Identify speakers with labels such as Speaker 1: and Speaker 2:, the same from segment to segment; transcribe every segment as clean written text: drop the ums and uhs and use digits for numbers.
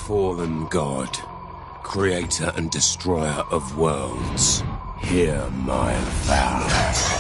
Speaker 1: fallen god, creator and destroyer of worlds, hear my vows.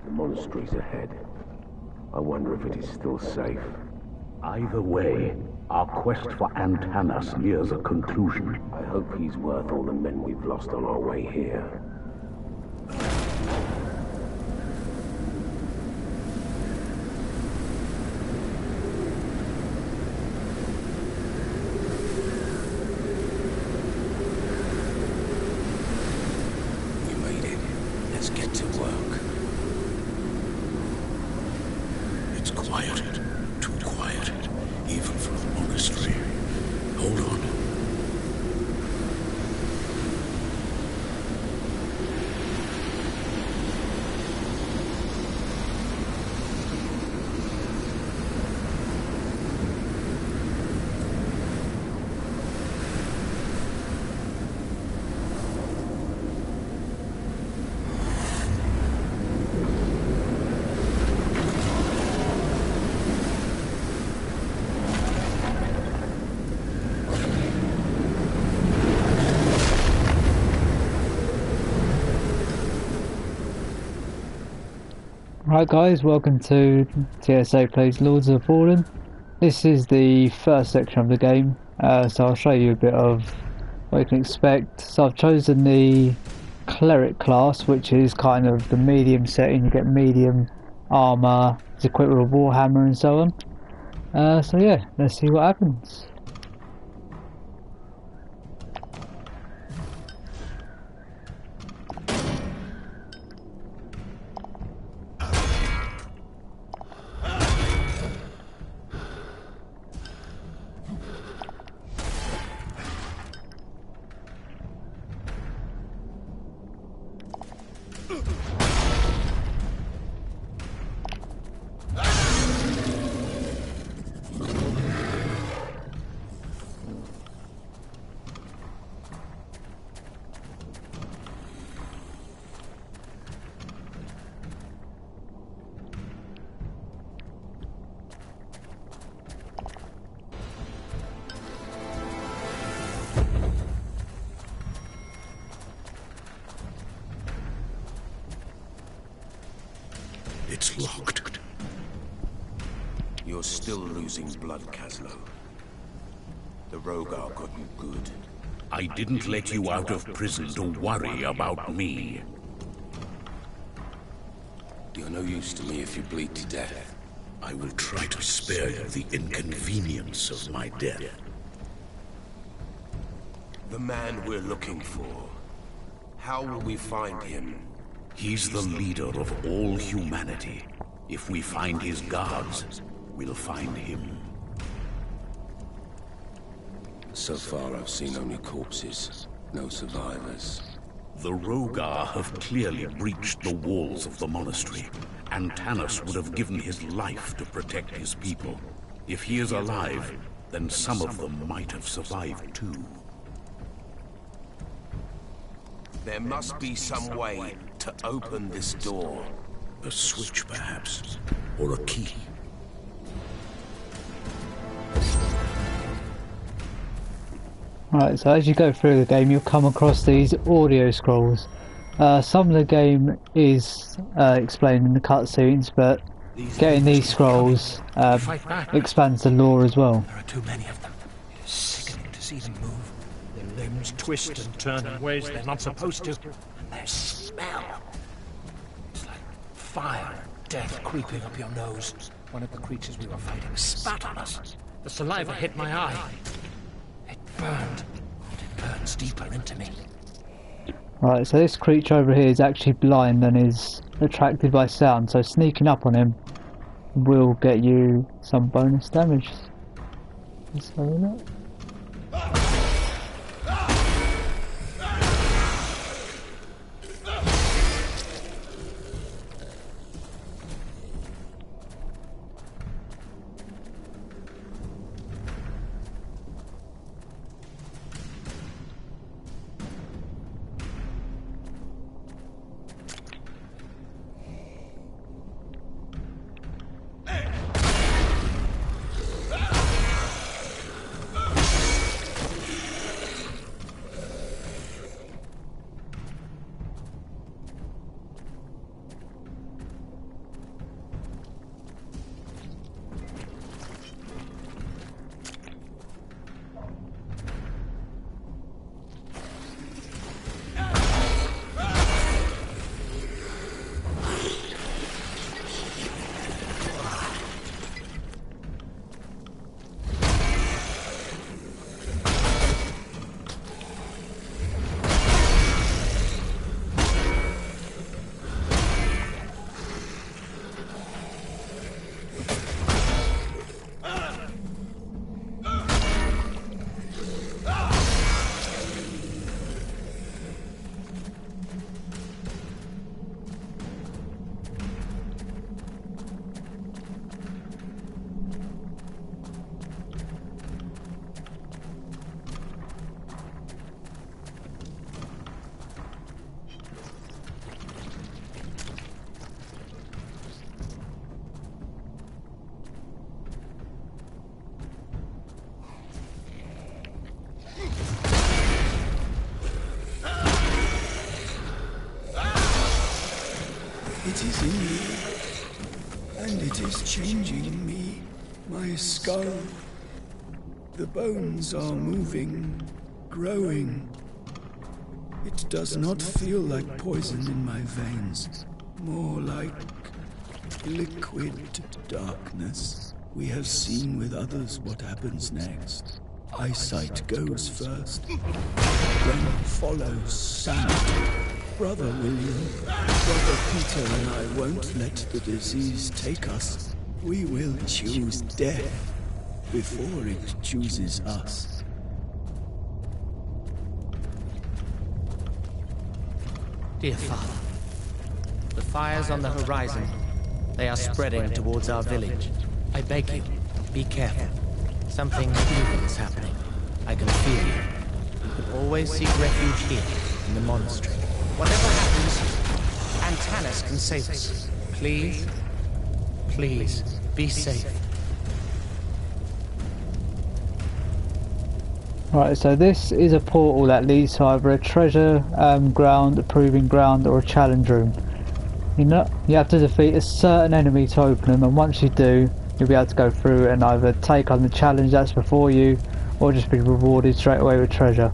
Speaker 2: The monastery's ahead. I wonder if it is still safe.
Speaker 3: Either way, our quest for Antanas nears a conclusion.
Speaker 2: I hope he's worth all the men we've lost on our way here.
Speaker 1: We made it. Let's get to work.
Speaker 4: It's quiet. Too quiet. Even for a monastery. Hold on.
Speaker 5: Right guys, welcome to TSA Plays Lords of the Fallen. This is the first section of the game, so I'll show you a bit of what you can expect. So I've chosen the Cleric class, which is kind of the medium setting. You get medium armour, it's equipped with a warhammer and so on. So yeah, let's see what happens.
Speaker 4: It's locked.
Speaker 1: You're still losing blood, Caslo. The Rogar got you good.
Speaker 4: I didn't let you out of prison to worry about me.
Speaker 1: You're no use to me if you bleed to death.
Speaker 4: I will try to spare you the inconvenience of my death.
Speaker 1: The man we're looking for. How will we find him?
Speaker 4: He's the leader of all humanity. If we find his guards, we'll find him.
Speaker 1: So far, I've seen only corpses. No survivors.
Speaker 4: The Rogar have clearly breached the walls of the monastery. Antanas would have given his life to protect his people. If he is alive, then some of them might have survived too.
Speaker 1: There must be some way to open this door.
Speaker 4: A switch, perhaps, or a key.
Speaker 5: Right, so as you go through the game, you'll come across these audio scrolls. Some of the game is explained in the cutscenes, but getting these scrolls expands the lore as well.
Speaker 6: There are too many of them. It is sickening to see them move. Their limbs twist and turn in ways they're not supposed to. And their smell. It's like fire and death creeping up your nose. One of the creatures we were fighting spat on us. The saliva hit my eye. It burned. It burns deeper into me.
Speaker 5: Right, so this creature over here is actually blind and is attracted by sound, so sneaking up on him will get you some bonus damage. Let's have a look.
Speaker 7: It is in me, and it is changing me, my skull. The bones are moving, growing. It does not feel like poison in my veins, more like liquid darkness. We have seen with others what happens next. Eyesight goes first, then follows sound. Brother William, Brother Peter and I won't let the disease take us. We will choose death before it chooses us.
Speaker 8: Dear Father, the fires on the horizon, they are spreading towards our village. I beg you, be careful. Something evil is happening. I can feel you. You can always seek refuge here, in the monastery. Whatever happens, Antanas can save us. Please, please, be safe.
Speaker 5: Right, so this is a portal that leads to either a treasure ground, a proving ground, or a challenge room. You have to defeat a certain enemy to open them, and once you do, you'll be able to go through and either take on the challenge that's before you, or just be rewarded straight away with treasure.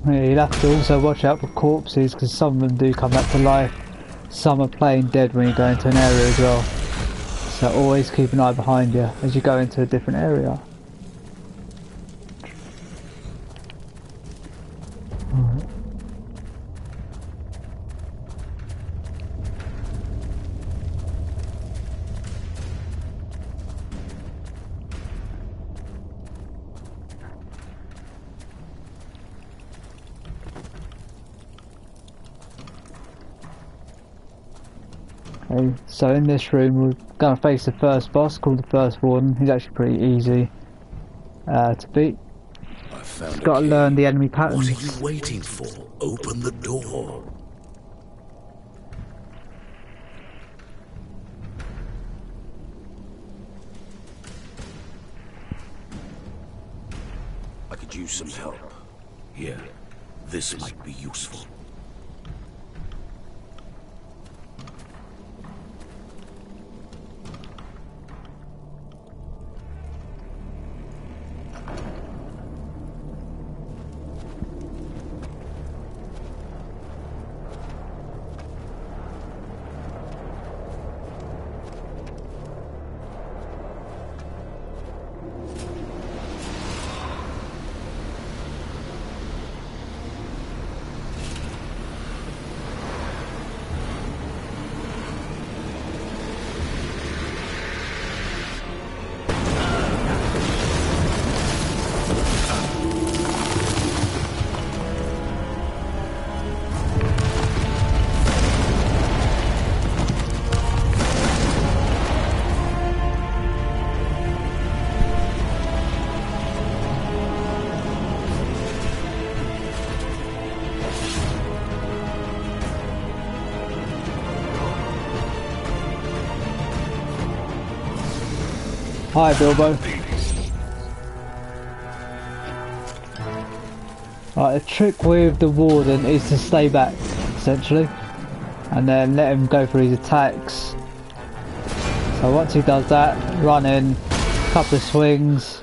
Speaker 5: Yeah, you'll have to also watch out for corpses because some of them do come back to life. Some are playing dead when you go into an area as well. So always keep an eye behind you as you go into a different area. Alright. Okay, so in this room we're going to face the first boss called the First Warden. He's actually pretty easy to beat. Just got to learn the enemy patterns.
Speaker 4: What are you waiting for? Open the door.
Speaker 1: I could use some help.
Speaker 4: Here, this might be useful.
Speaker 5: Hi Bilbo. Right, the trick with the Warden is to stay back, essentially, and then let him go through his attacks. So once he does that, run in, couple of swings,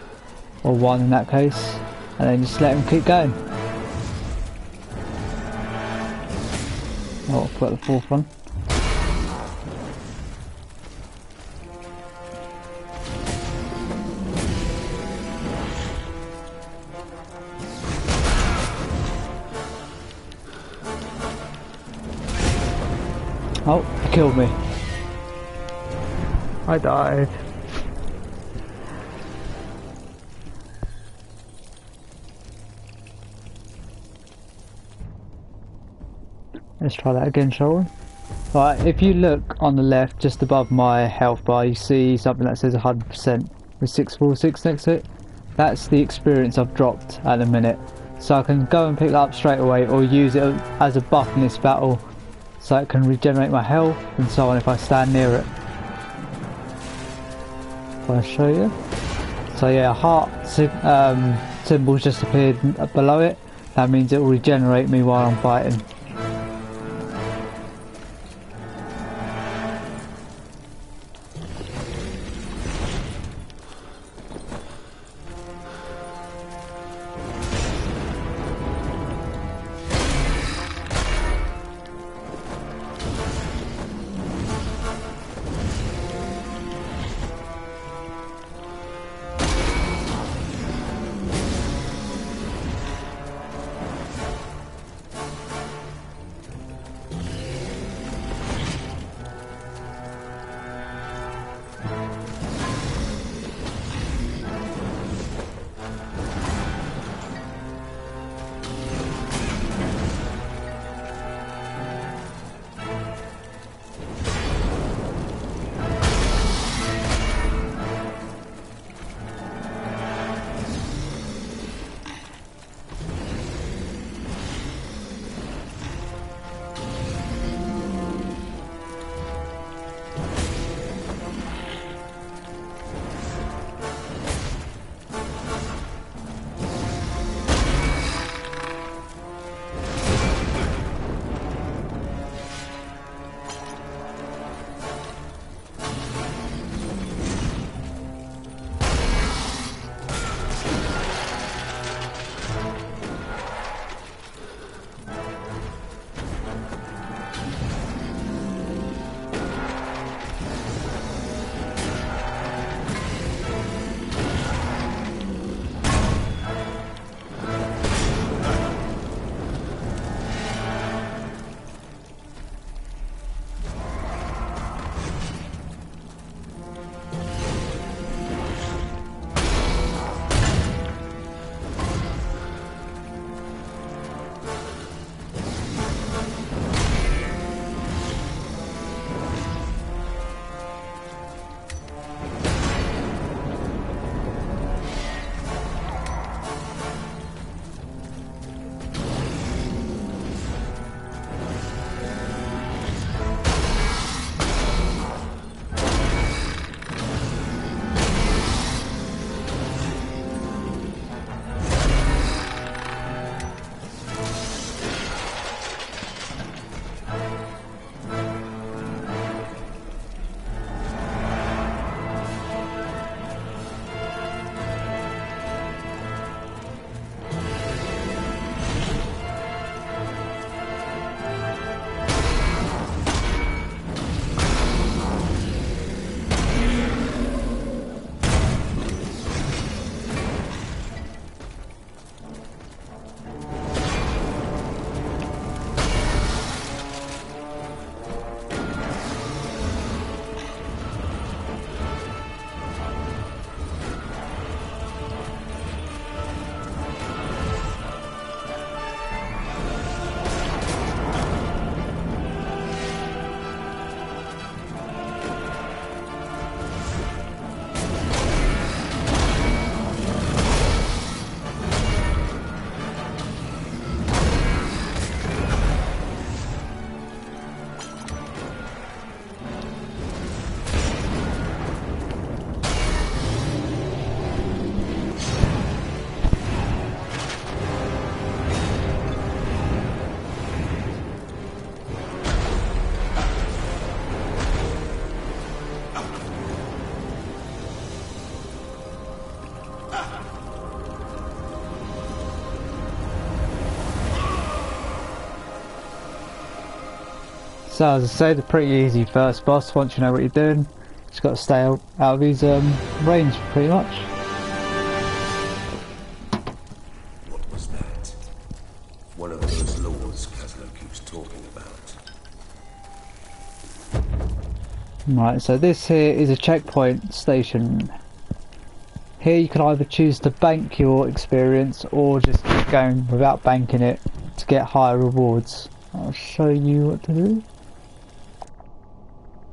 Speaker 5: or one in that case, and then just let him keep going. Oh, put the fourth one. Oh, he killed me. I died. Let's try that again, shall we? Right, if you look on the left, just above my health bar, you see something that says 100% with 646 next to it. That's the experience I've dropped at the minute. So I can go and pick that up straight away or use it as a buff in this battle. So it can regenerate my health and so on if I stand near it. If I show you. So yeah, a heart symbol's just appeared below it. That means it will regenerate me while I'm fighting. So as I said, a pretty easy first boss once you know what you're doing. Just got to stay out of his range pretty much.
Speaker 1: What was that? One of those lords Caslo keeps talking about.
Speaker 5: Right, so this here is a checkpoint station. Here you can either choose to bank your experience or just keep going without banking it to get higher rewards. I'll show you what to do.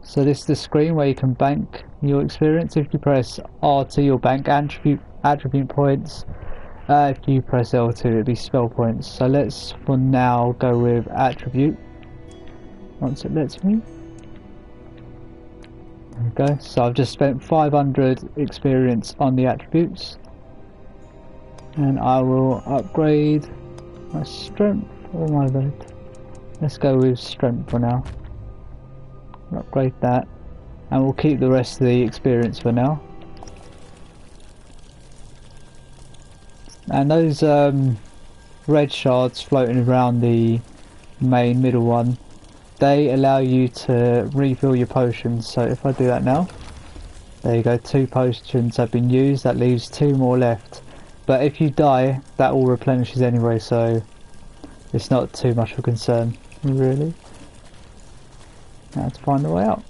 Speaker 5: So this is the screen where you can bank your experience. If you press R2 you'll bank attribute points. If you press L2 it'll be spell points. So let's for now go with attribute. Once it lets me. There we go. So I've just spent 500 experience on the attributes. And I will upgrade my strength or my red. Let's go with strength for now. Upgrade that, and we'll keep the rest of the experience for now. And those red shards floating around the main middle one, they allow you to refill your potions. So if I do that now, there you go, 2 potions have been used, that leaves 2 more left. But if you die, that all replenishes anyway, so it's not too much of a concern, really. Now to find the way out.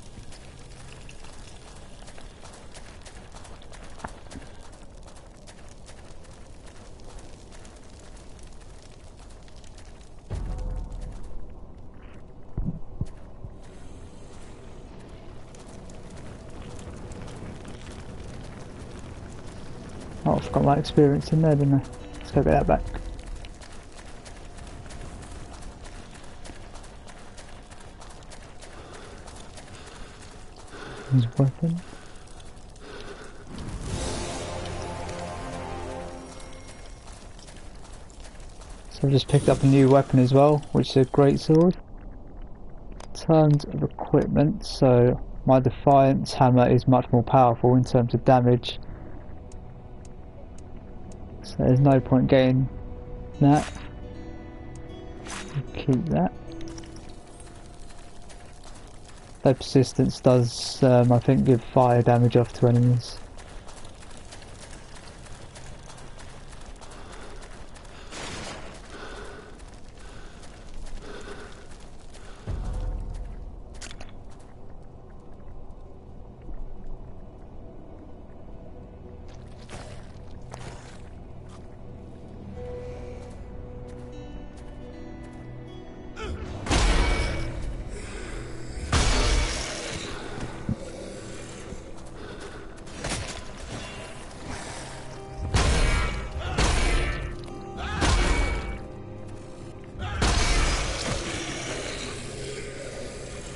Speaker 5: Oh, I've got my experience in there, didn't I? Let's go get that back. His weapon. So I've just picked up a new weapon as well, which is a great sword. Tons of equipment, so my Defiance hammer is much more powerful in terms of damage. So there's no point getting that. Keep that. Their persistence does, I think, give fire damage off to enemies.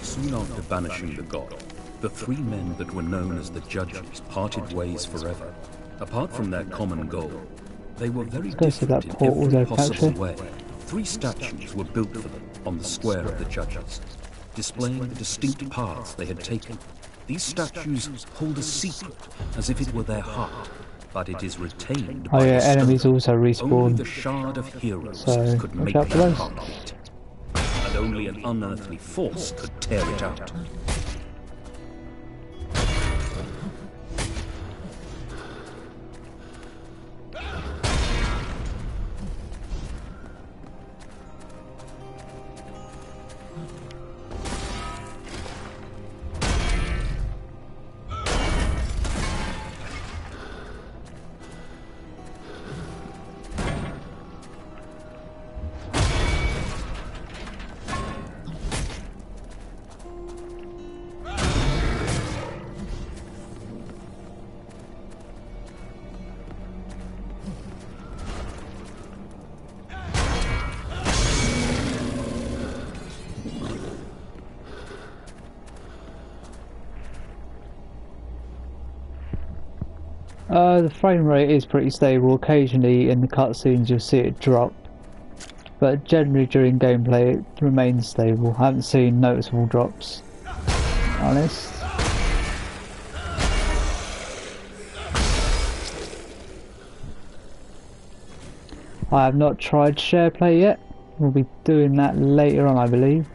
Speaker 9: Soon after banishing the god, the 3 men that were known as the Judges parted ways forever. Apart from their common goal, they were very different in every possible way. 3 statues were built for them on the square of the Judges, displaying the distinct paths they had taken. These statues hold a secret, as if it were their heart, but it is retained by the stone.
Speaker 5: Enemies also respawn.
Speaker 9: Only the Shard of Heroes could make that heart beat. And only an unearthly force could tear it out.
Speaker 5: The frame rate is pretty stable. Occasionally in the cutscenes you'll see it drop, but generally during gameplay it remains stable. I haven't seen noticeable drops, honest. I have not tried SharePlay yet. We'll be doing that later on, I believe.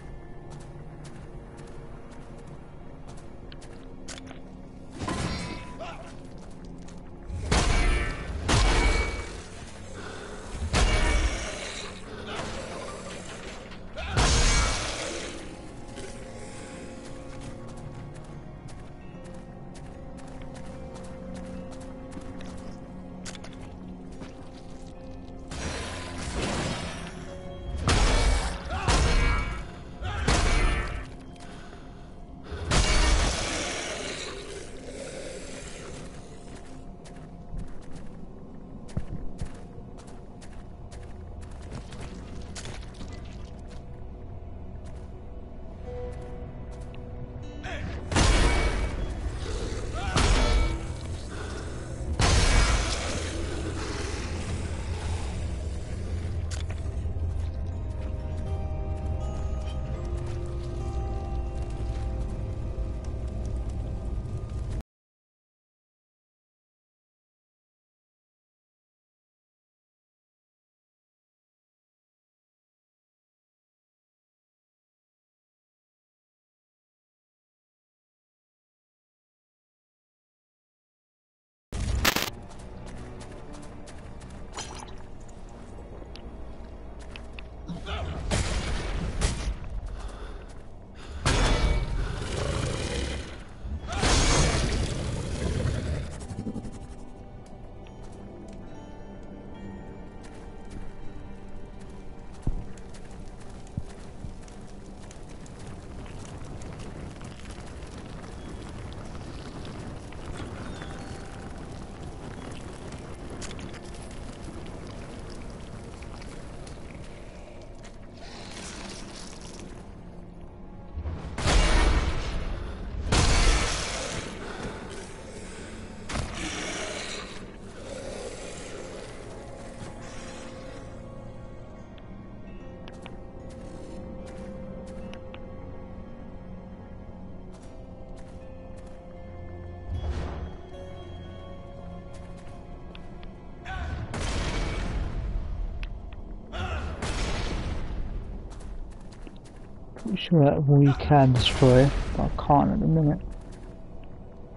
Speaker 5: Pretty sure that we can destroy, but I can't at the minute.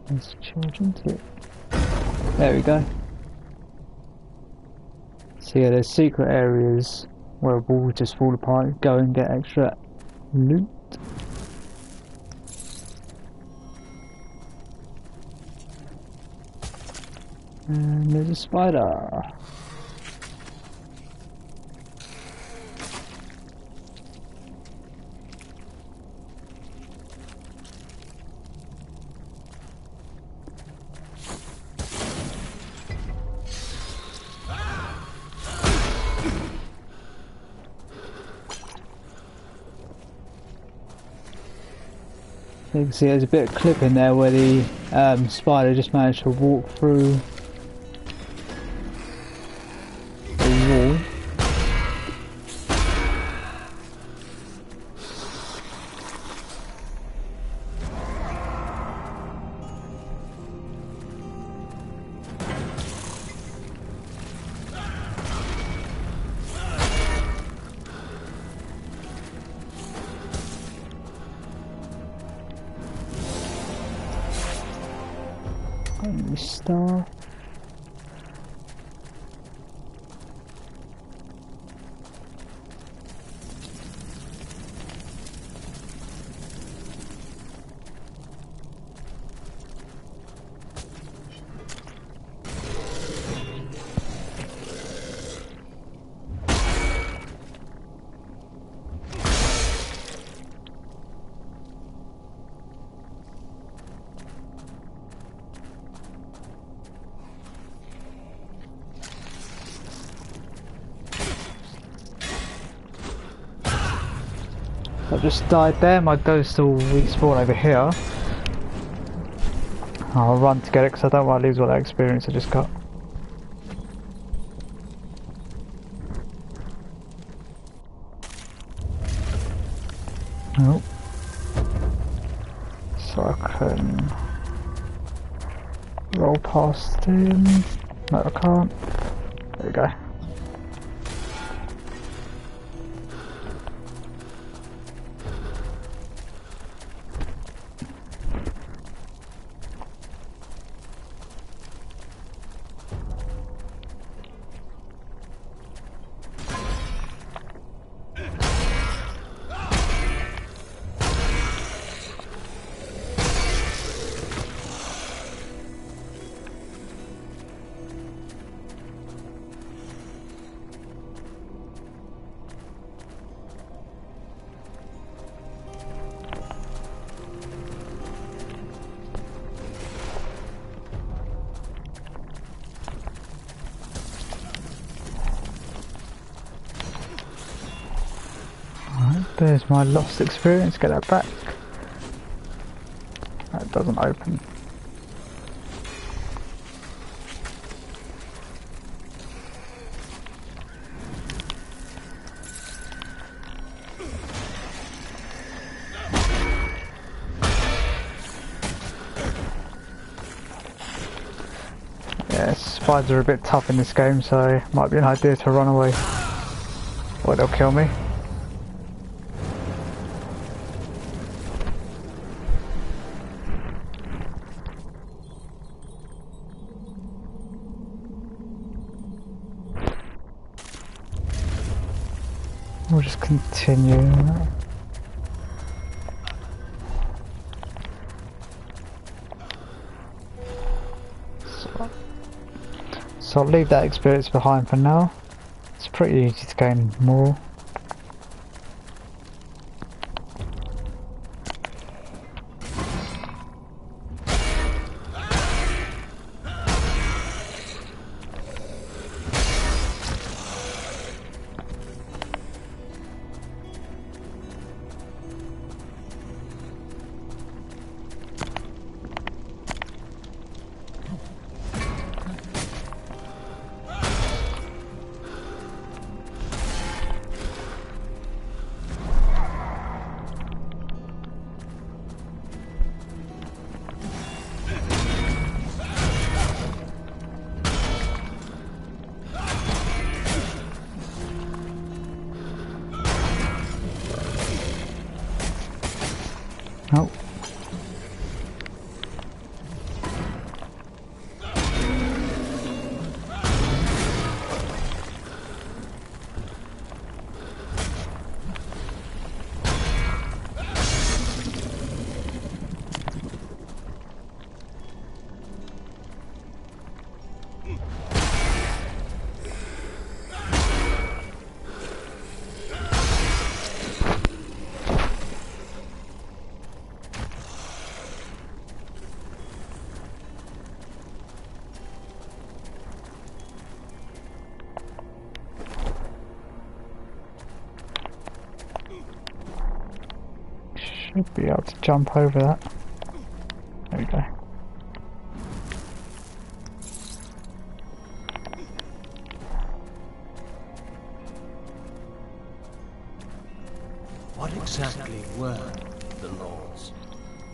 Speaker 5: Let's charge into it. There we go. So yeah, there's secret areas where a wall just fall apart. Go and get extra loot. And there's a spider. You can see there's a bit of clip in there where the spider just managed to walk through the wall. Star. I just died there, my ghost will respawn over here. I'll run to get it because I don't want to lose all that experience I just got. Nope. So I can roll past him. No, I can't. There we go. There's my lost experience, get that back. That doesn't open. Yeah, spiders are a bit tough in this game, so it might be an idea to run away. Or they'll kill me. We'll just continue. So I'll leave that experience behind for now. It's pretty easy to gain more. Should be able to jump over that. There we go.
Speaker 6: What exactly were the Lords?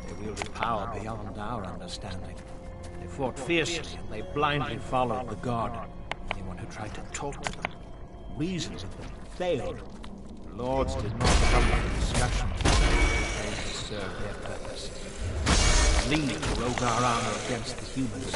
Speaker 6: They wielded power beyond our understanding. They fought fiercely and they blindly followed the God. Anyone who tried to talk to them, reason with them, failed. The Lords did not come for discussion. They served their purpose. Lead the Rogar army against the humans.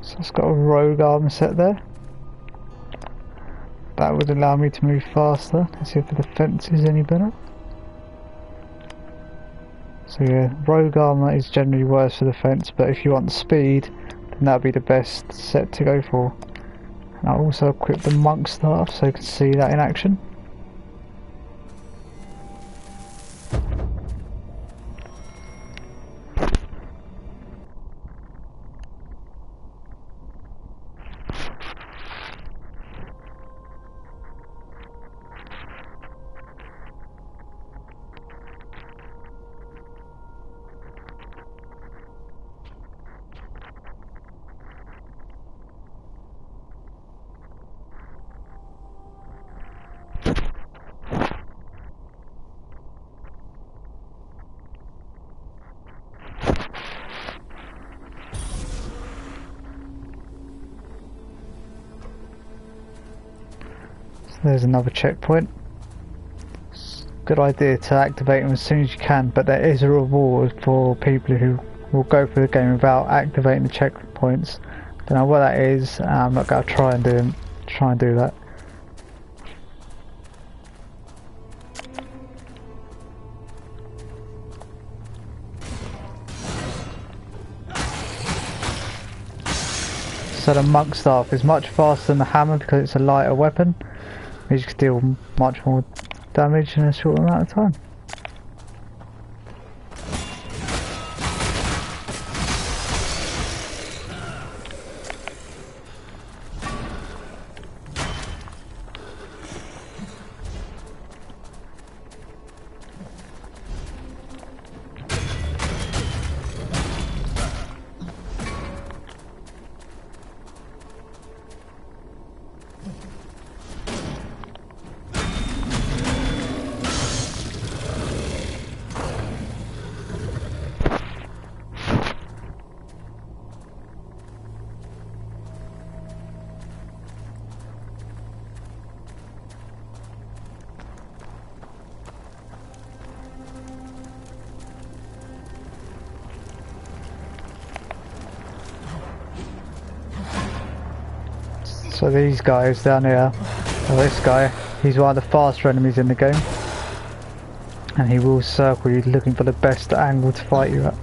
Speaker 5: So it's got a rogue arm set there. That would allow me to move faster. Let's see if the defense is any better. So yeah, rogue armor is generally worse for defense, but if you want speed, then that would be the best set to go for. And I'll also equip the monk staff so you can see that in action. There's another checkpoint. Good idea to activate them as soon as you can, but there is a reward for people who will go through the game without activating the checkpoints. Don't know what that is. I'm not going to try and do that. So the monk staff is much faster than the hammer because it's a lighter weapon. You can deal much more damage in a short amount of time. So these guys down here, well, this guy, he's one of the faster enemies in the game, and he will circle you looking for the best angle to fight you at.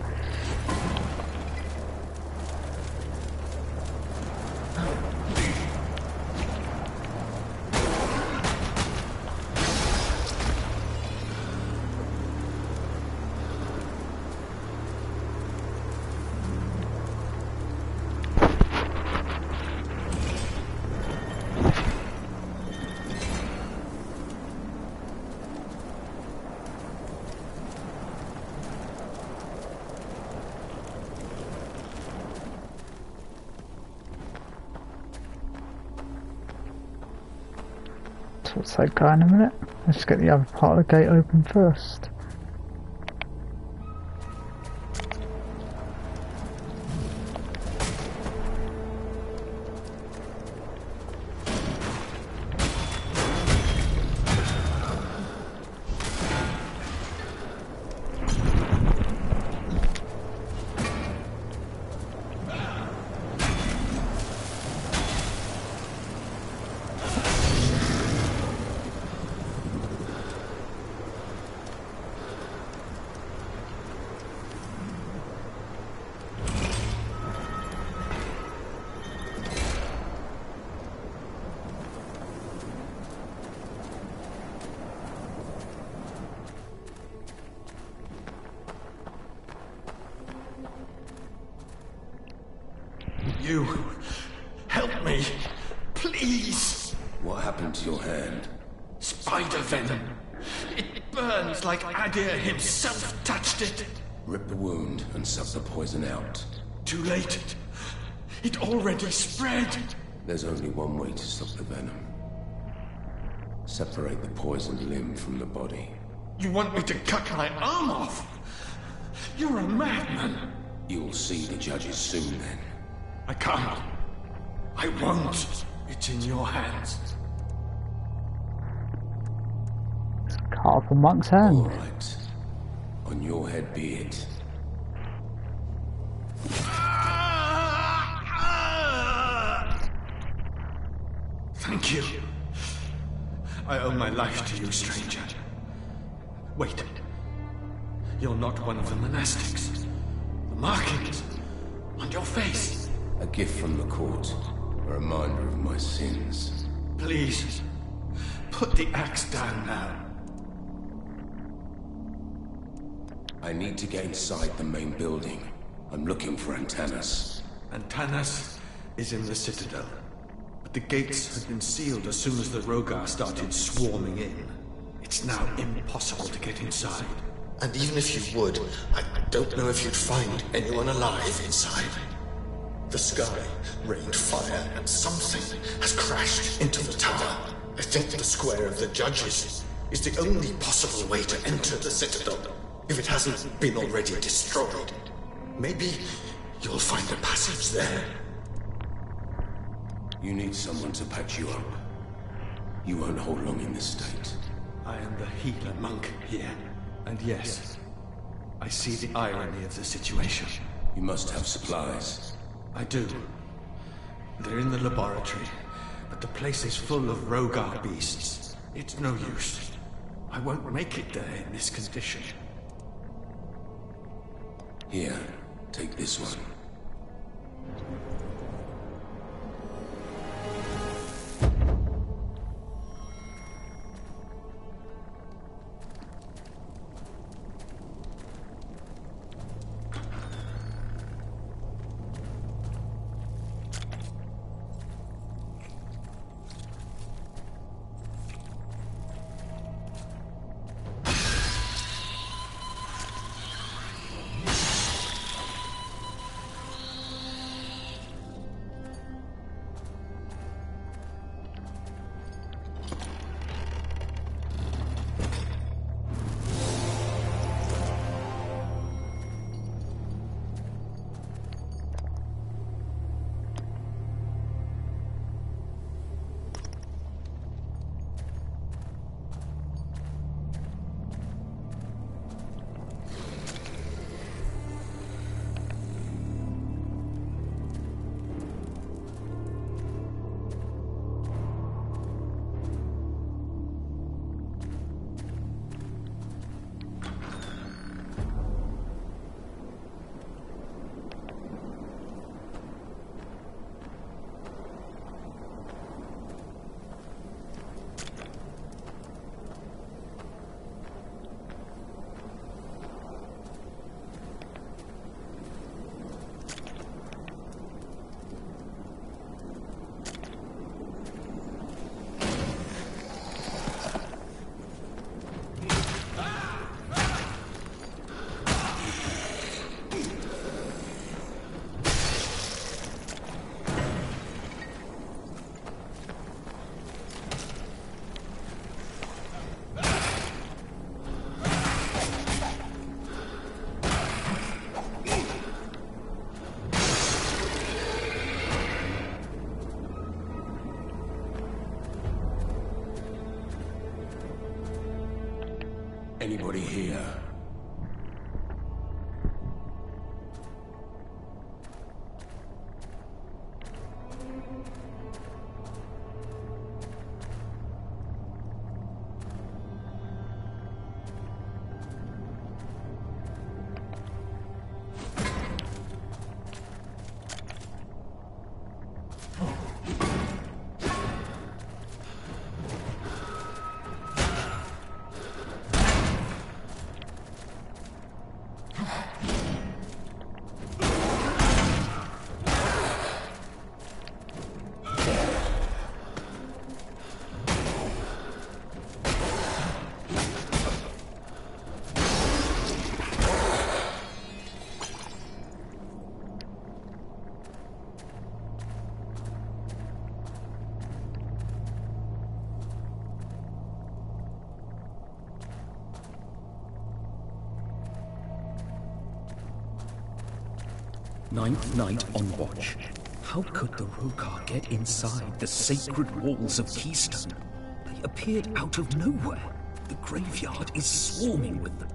Speaker 5: What's that guy in a minute? Let's get the other part of the gate open first.
Speaker 6: you help me? Please!
Speaker 1: What happened to your hand?
Speaker 6: Spider venom. It burns like Adir himself touched it.
Speaker 1: Rip the wound and suck the poison out.
Speaker 6: Too late. It already spread.
Speaker 1: There's only one way to stop the venom. Separate the poisoned limb from the body.
Speaker 6: You want me to cut my arm off? You're a madman.
Speaker 1: You'll see the judges soon then.
Speaker 6: I can't. I won't. It's in your hands.
Speaker 5: Cut off a monk's hand.
Speaker 1: All right. On your head be it.
Speaker 6: Thank you. I owe my life to you, stranger. Wait. You're not one of the monastics. The markings on your face.
Speaker 1: A gift from the court. A reminder of my sins.
Speaker 6: Please, put the axe down now.
Speaker 1: I need to get inside the main building. I'm looking for Antanas.
Speaker 6: Antanas is in the citadel. But the gates had been sealed as soon as the Rogar started swarming in. It's now impossible to get inside.
Speaker 10: And even if you would, I don't know if you'd find anyone alive inside. The sky rained fire and something has crashed into the tower. I think the square of the judges is the only possible way to enter the citadel, if it hasn't been already destroyed. Maybe you'll find a passage there.
Speaker 1: You need someone to patch you up. You won't hold long in this state.
Speaker 6: I am the healer monk here. And yes, I see the irony of the situation.
Speaker 1: You must have supplies.
Speaker 6: I do. They're in the laboratory, but the place is full of Rogar beasts. It's no use. I won't make it there in this condition.
Speaker 1: Here, take this one. Anybody here?
Speaker 9: Ninth night on watch. How could the Rokar get inside the sacred walls of Keystone? They appeared out of nowhere. The graveyard is swarming with them.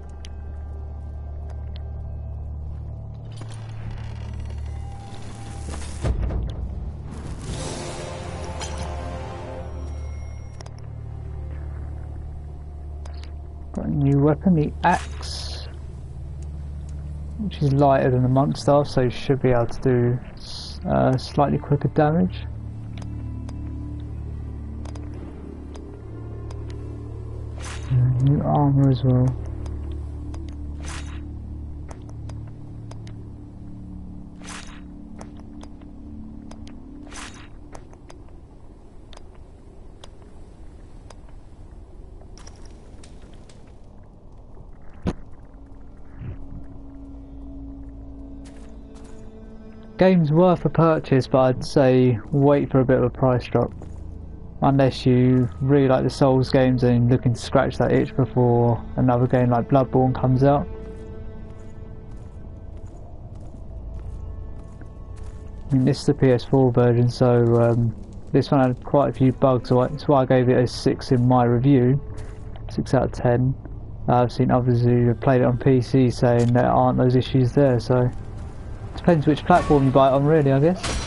Speaker 5: Got a new weapon, the axe, which is lighter than the monk staff, so you should be able to do slightly quicker damage. New armor as well. Game's worth a purchase, but I'd say wait for a bit of a price drop. Unless you really like the Souls games and looking to scratch that itch before another game like Bloodborne comes out. I mean, this is the PS4 version, so this one had quite a few bugs, so that's why I gave it a 6 in my review. 6 out of 10. I've seen others who have played it on PC saying there aren't those issues there, so depends which platform you buy it on, really, I guess.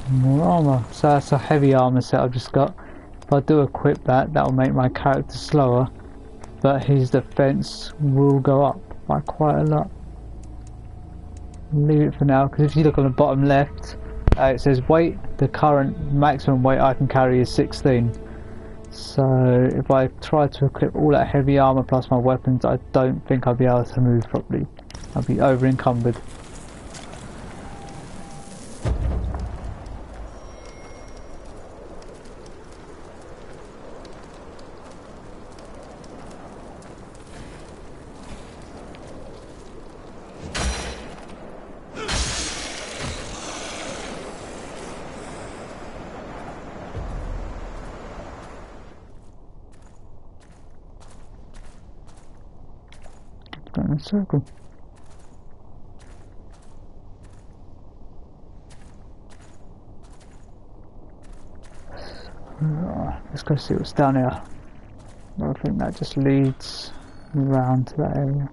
Speaker 5: More armor, so that's a heavy armor set I've just got. If I do equip that, that'll make my character slower, but his defense will go up by quite a lot. Leave it for now, because if you look on the bottom left, it says weight. The current maximum weight I can carry is 16. So if I try to equip all that heavy armor plus my weapons, I don't think I'll be able to move properly. I'll be over encumbered. In a circle. Let's go see what's down here. I think that just leads around to that area.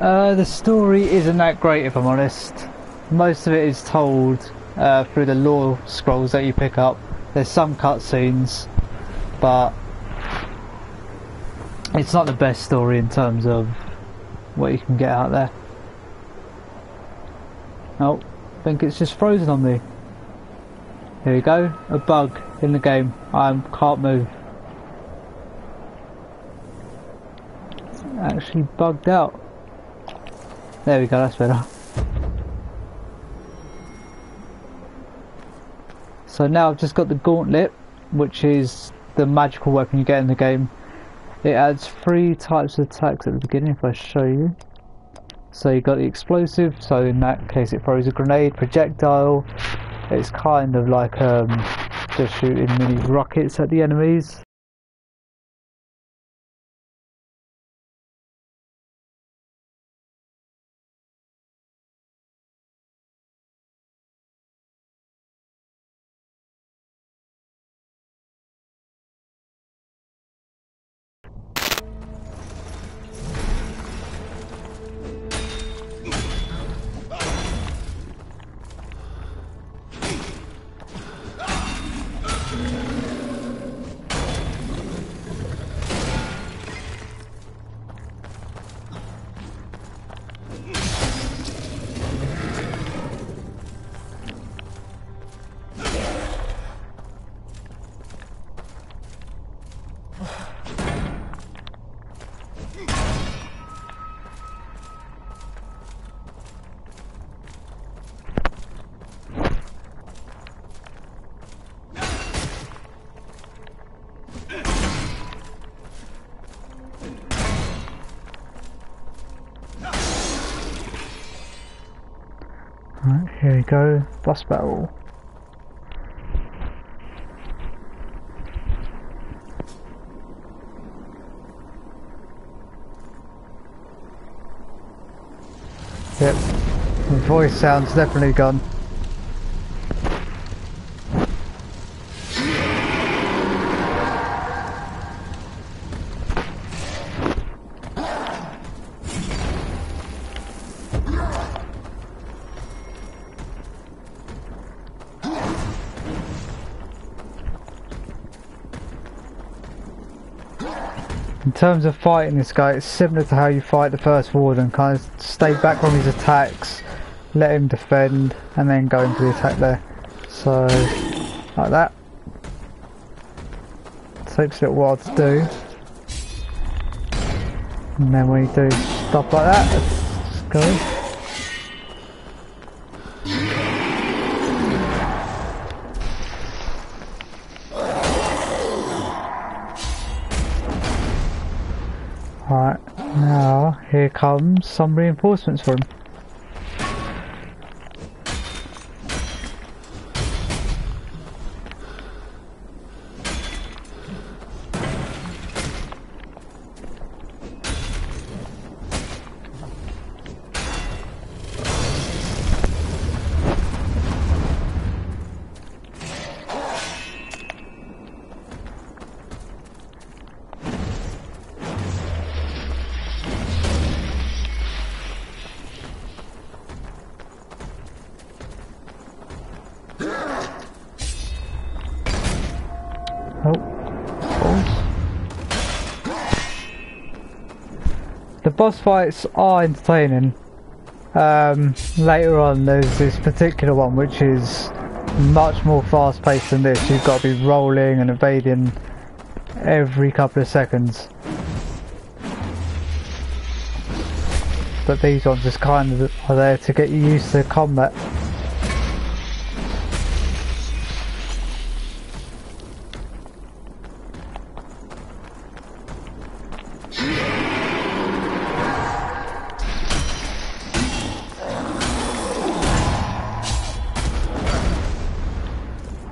Speaker 5: The story isn't that great, if I'm honest. Most of it is told through the lore scrolls that you pick up. There's some cutscenes, but it's not the best story in terms of what you can get out there. Oh, I think it's just frozen on me. Here we go, a bug in the game. I can't move. It's actually bugged out. There we go, that's better. So now I've just got the gauntlet, which is the magical weapon you get in the game. It adds 3 types of attacks at the beginning, if I show you. So you got the explosive, so in that case it throws a grenade, projectile. It's kind of like just shooting mini rockets at the enemies. Right, here we go, boss battle. Yep, the voice sound's definitely gone. In terms of fighting this guy, it's similar to how you fight the first warden, kind of stay back from his attacks, let him defend, and then go into the attack there. So, like that. Takes a little while to do. And then when you do stuff like that, let's just go. Alright, now here comes some reinforcements for him. The boss fights are entertaining. Later on there's this particular one which is much more fast paced than this. You've got to be rolling and evading every couple of seconds. But these ones just kind of are there to get you used to combat.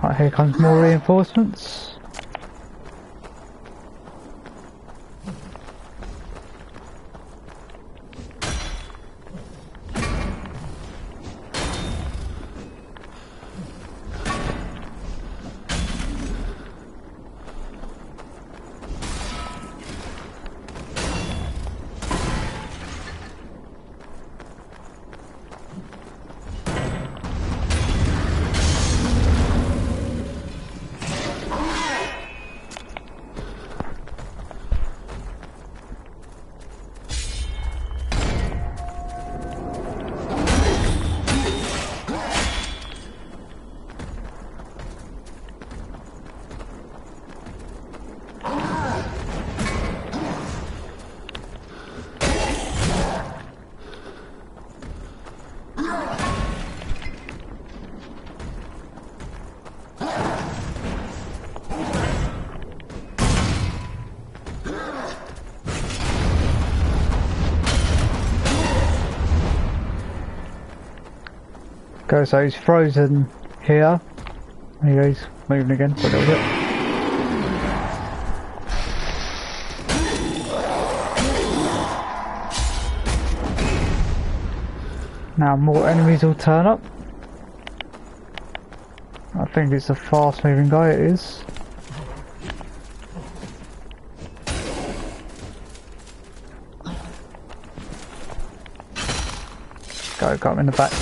Speaker 5: Right, here comes more reinforcements. Go, so he's frozen here. There he goes, moving again for a little bit. Now more enemies will turn up. I think it's a fast moving guy, it is. Go, got him in the back.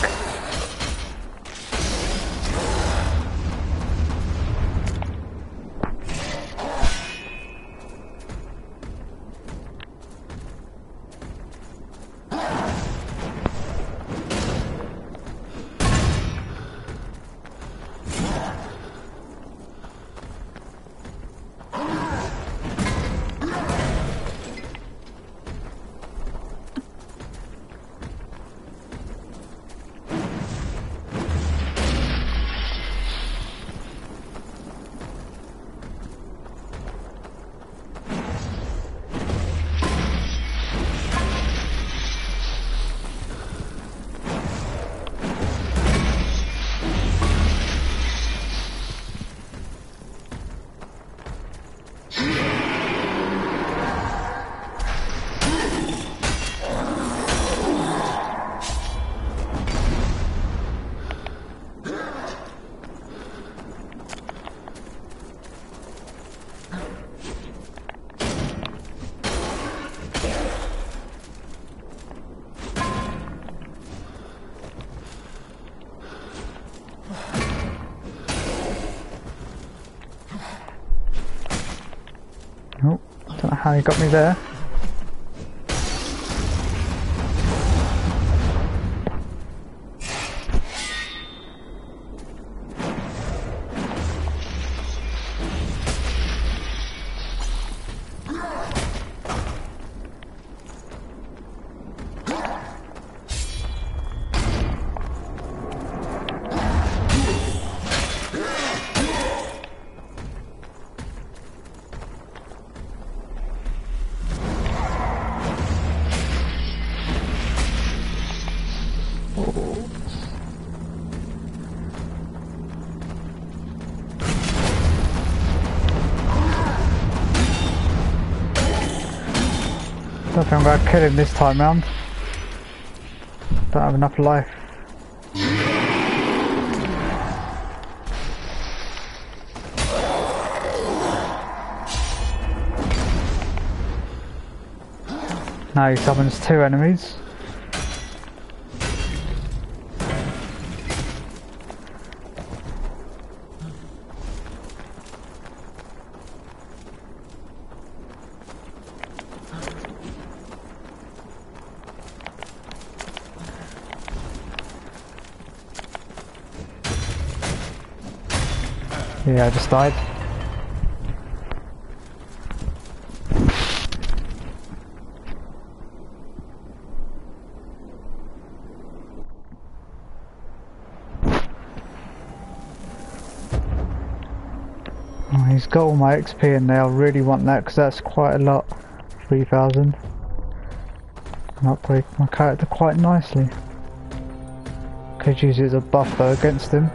Speaker 5: Oh, don't know how he got me there. I don't think I'm going to kill him this time round. Don't have enough life. Now he summons 2 enemies. Yeah, I just died. Oh, he's got all my XP in there. I really want that because that's quite a lot. 3,000. And upgrade my character quite nicely. Could use it as a buff though against him.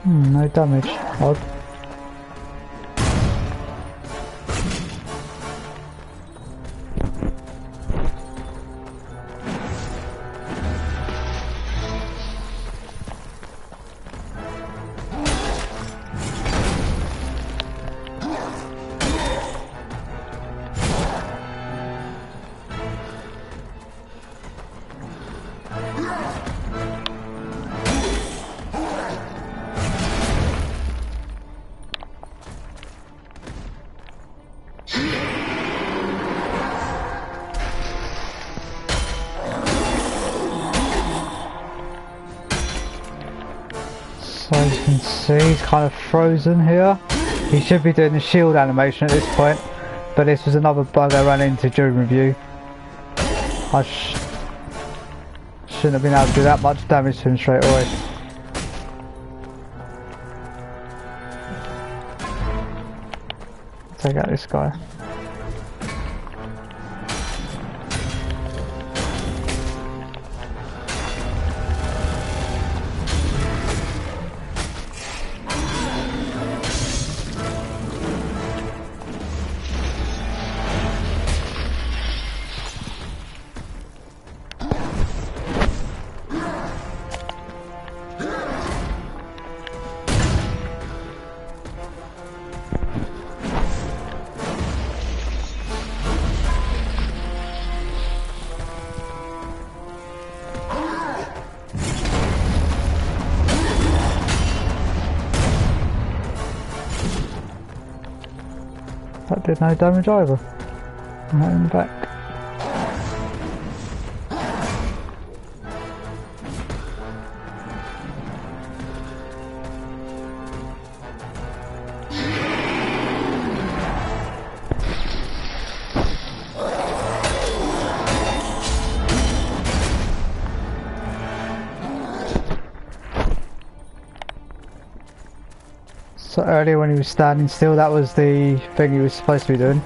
Speaker 5: No damage. Odd. So as you can see, he's kind of frozen here. He should be doing the shield animation at this point, but this was another bug I ran into during review. I shouldn't have been able to do that much damage to him straight away. Take out this guy. That did no damage either. Right in the back. So earlier when he was standing still, that was the thing he was supposed to be doing.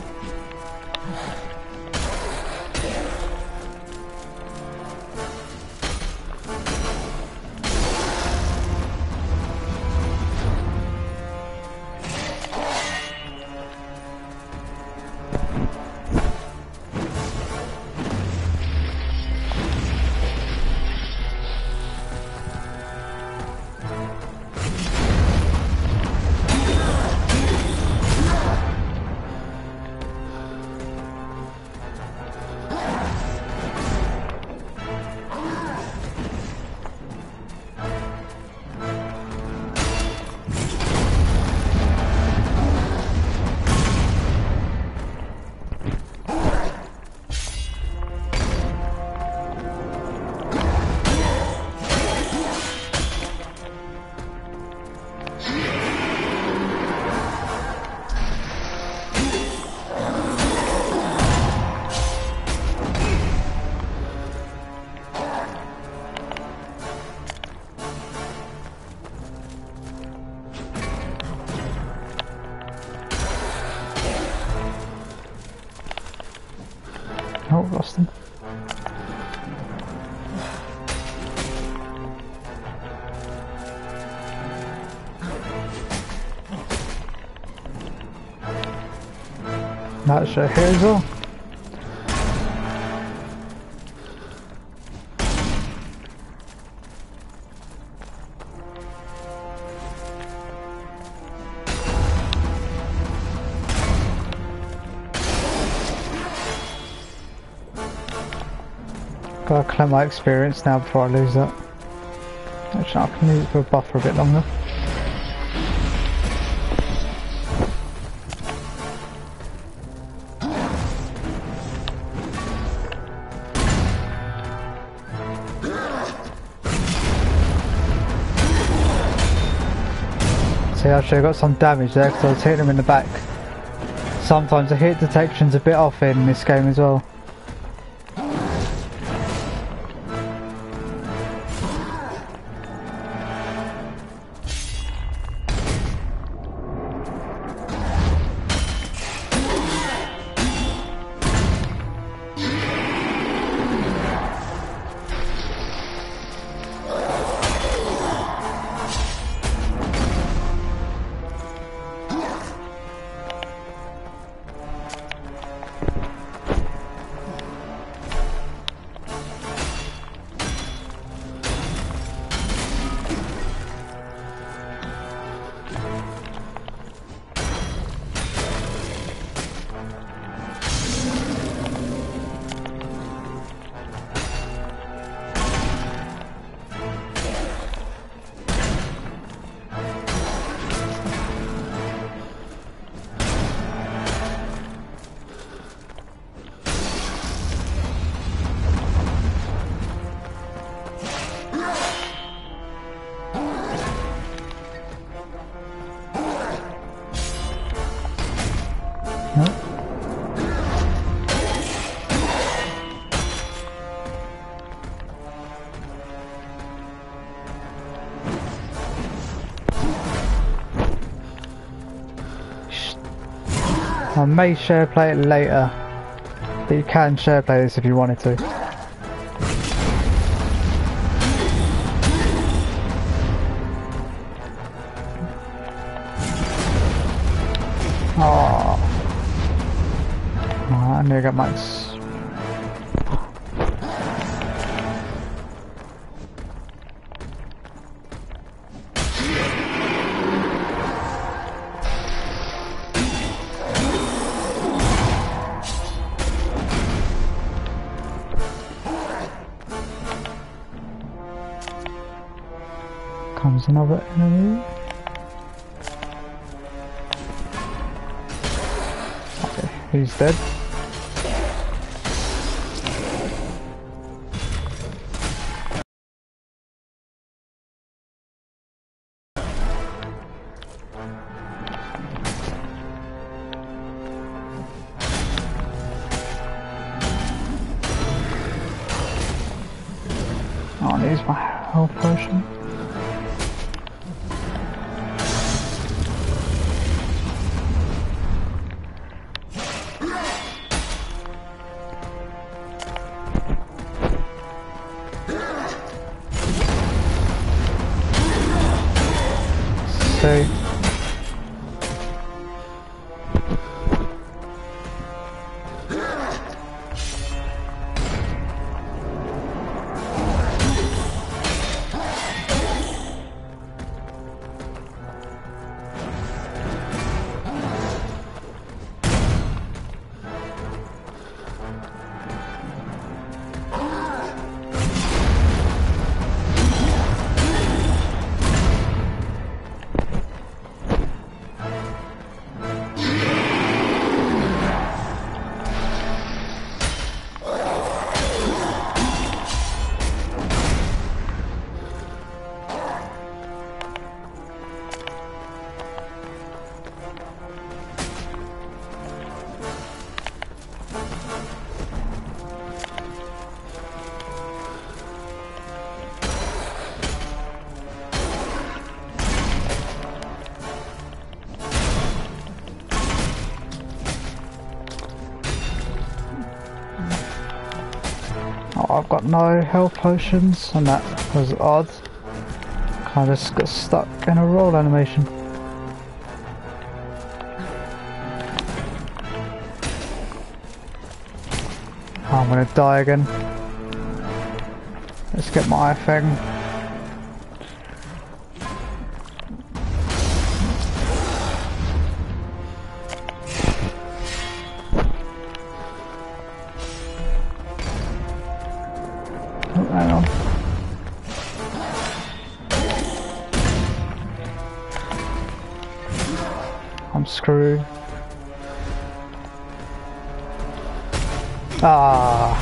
Speaker 5: Oh, lost him. That's here as well. Gotta collect my experience now before I lose that. Actually, I can use it for a buff for a bit longer. See, actually I got some damage there because I was hitting him in the back. Sometimes the hit detection's a bit off in this game as well. I may share play it later, but you can share play this if you wanted to. Oh, I need to get Max. Comes another enemy. Okay, he's dead. Oh, I need my health potion. So I've got no health potions, and that was odd. Kind of just got stuck in a roll animation. Oh, I'm gonna die again. Let's get my thing. Hang on. I'm screwed. Ah.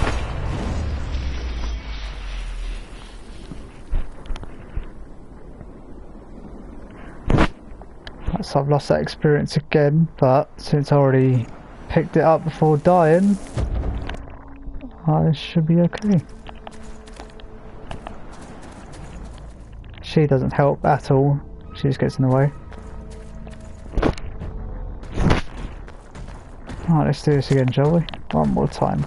Speaker 5: So I've lost that experience again, but since I already picked it up before dying, I should be okay. She doesn't help at all. She just gets in the way. Alright, let's do this again, shall we? One more time.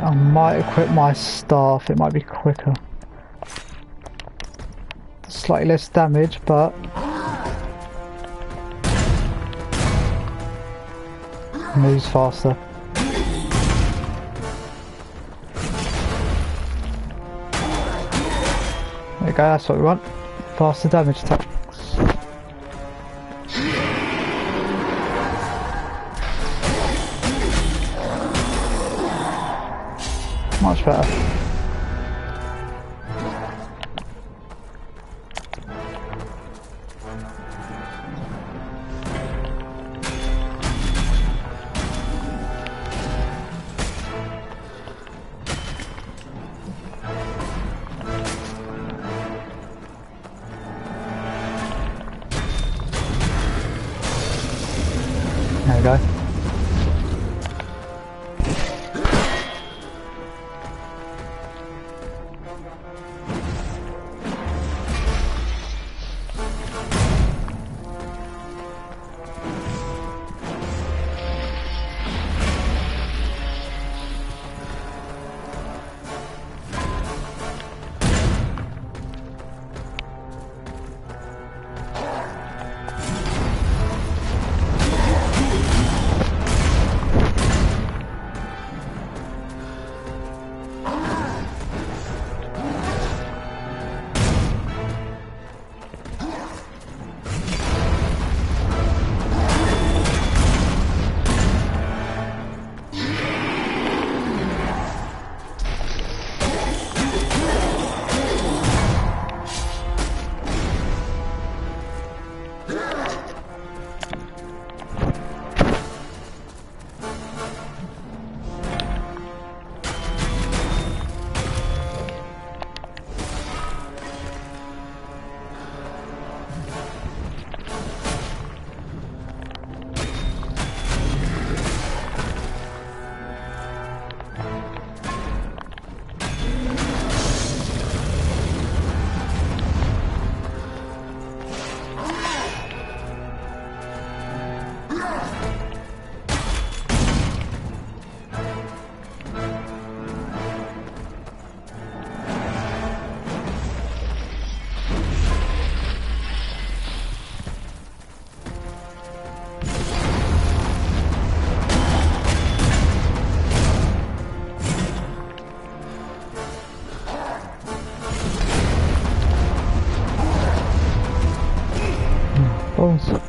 Speaker 5: I might equip my staff, it might be quicker. Slightly less damage, but moves faster. There you go, that's what we want. Faster damage attacks. Much better. There we go. Balls.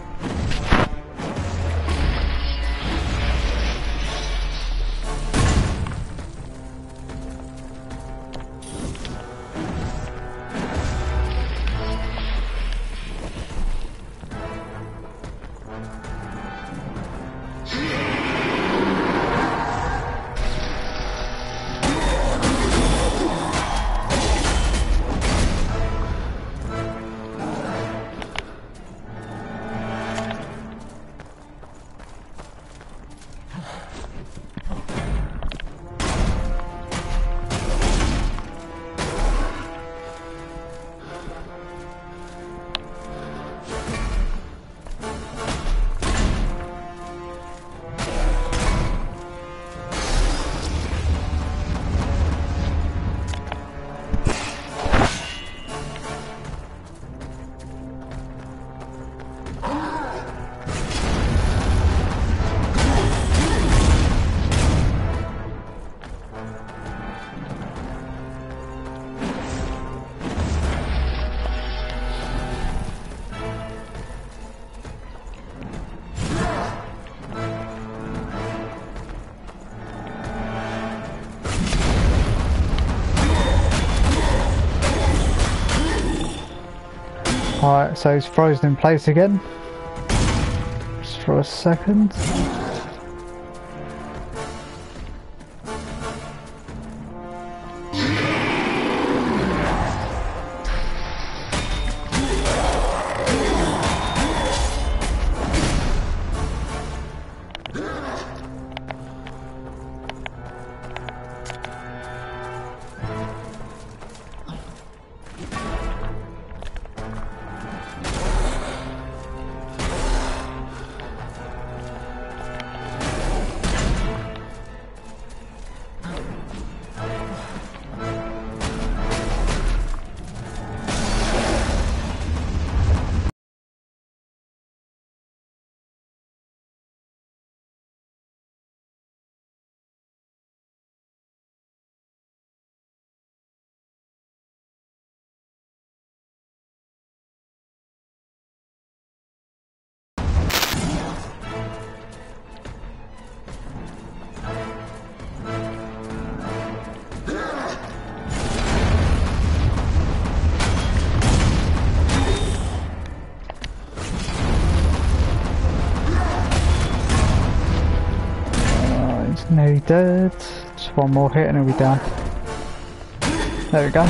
Speaker 5: Alright, so it's frozen in place again. Just for a second. Nearly dead. Just one more hit and he'll be down. There we go.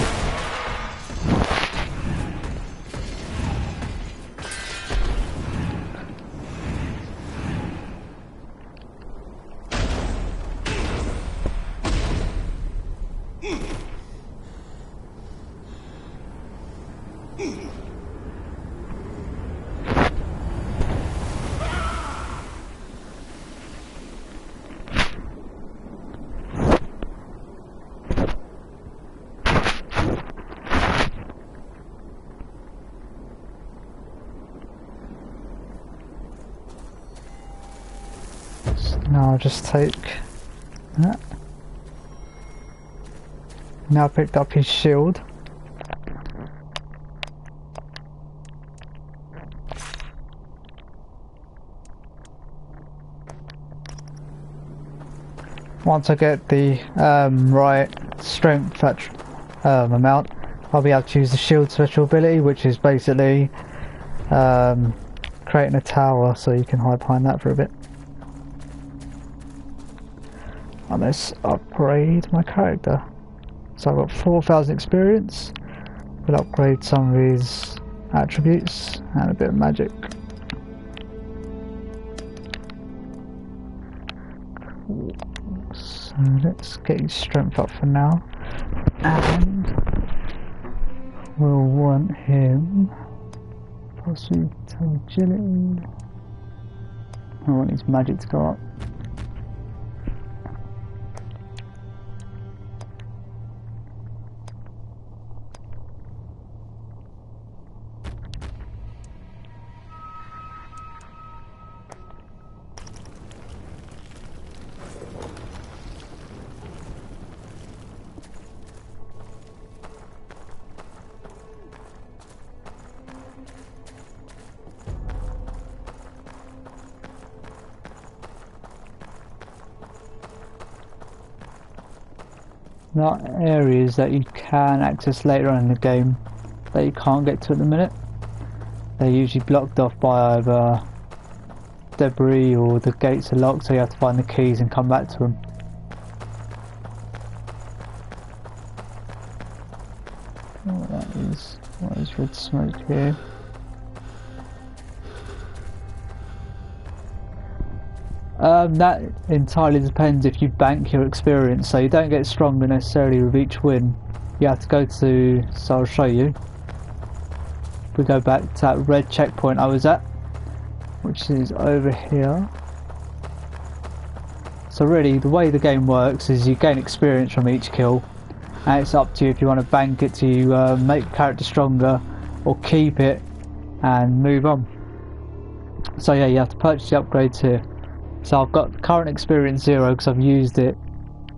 Speaker 5: So now I'll just take that. Now I picked up his shield. Once I get the right strength amount, I'll be able to use the shield special ability, which is basically creating a tower so you can hide behind that for a bit. And let's upgrade my character. So I've got 4,000 experience. We'll upgrade some of his attributes and a bit of magic. So let's get his strength up for now. And we'll want him possibly agility. I want his magic to go up. Not areas that you can access later on in the game that you can't get to at the minute. They're usually blocked off by either debris or the gates are locked, so you have to find the keys and come back to them. What is red smoke here? That entirely depends if you bank your experience, so you don't get stronger necessarily with each win. You have to go to, so I'll show you. We go back to that red checkpoint I was at, which is over here. So really the way the game works is you gain experience from each kill, and it's up to you if you want to bank it to make the character stronger or keep it and move on. So yeah, you have to purchase the upgrades here. So I've got current experience 0 because I've used it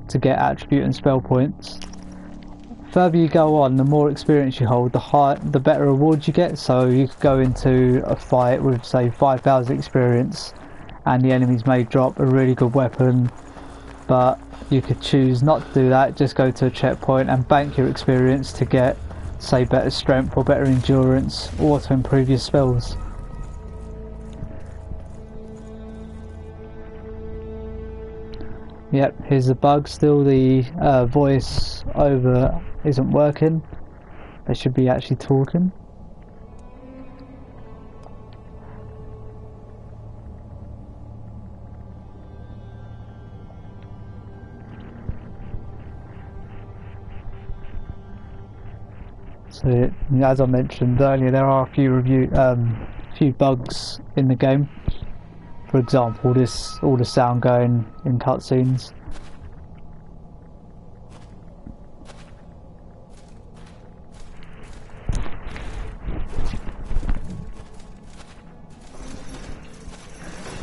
Speaker 5: to get attribute and spell points. The further you go on, the more experience you hold, the better rewards you get. So you could go into a fight with say 5,000 experience and the enemies may drop a really good weapon, but you could choose not to do that, just go to a checkpoint and bank your experience to get say better strength or better endurance or to improve your spells. Yep, here's the bug still, the voice over isn't working. They should be actually talking. So as I mentioned earlier, there are a few bugs in the game. For example, all the sound going in cutscenes.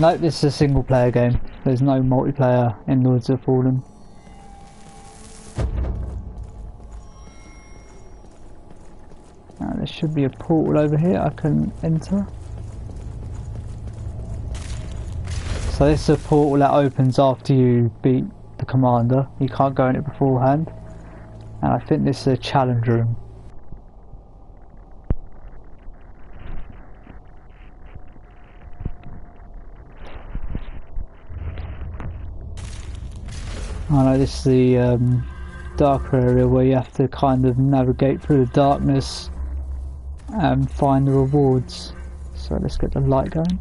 Speaker 5: Nope, this is a single player game. There's no multiplayer in Lords of Fallen. Now there should be a portal over here I can enter. So this is a portal that opens after you beat the commander. You can't go in it beforehand. And I think this is a challenge room. I know this is the darker area where you have to kind of navigate through the darkness and find the rewards. So let's get the light going.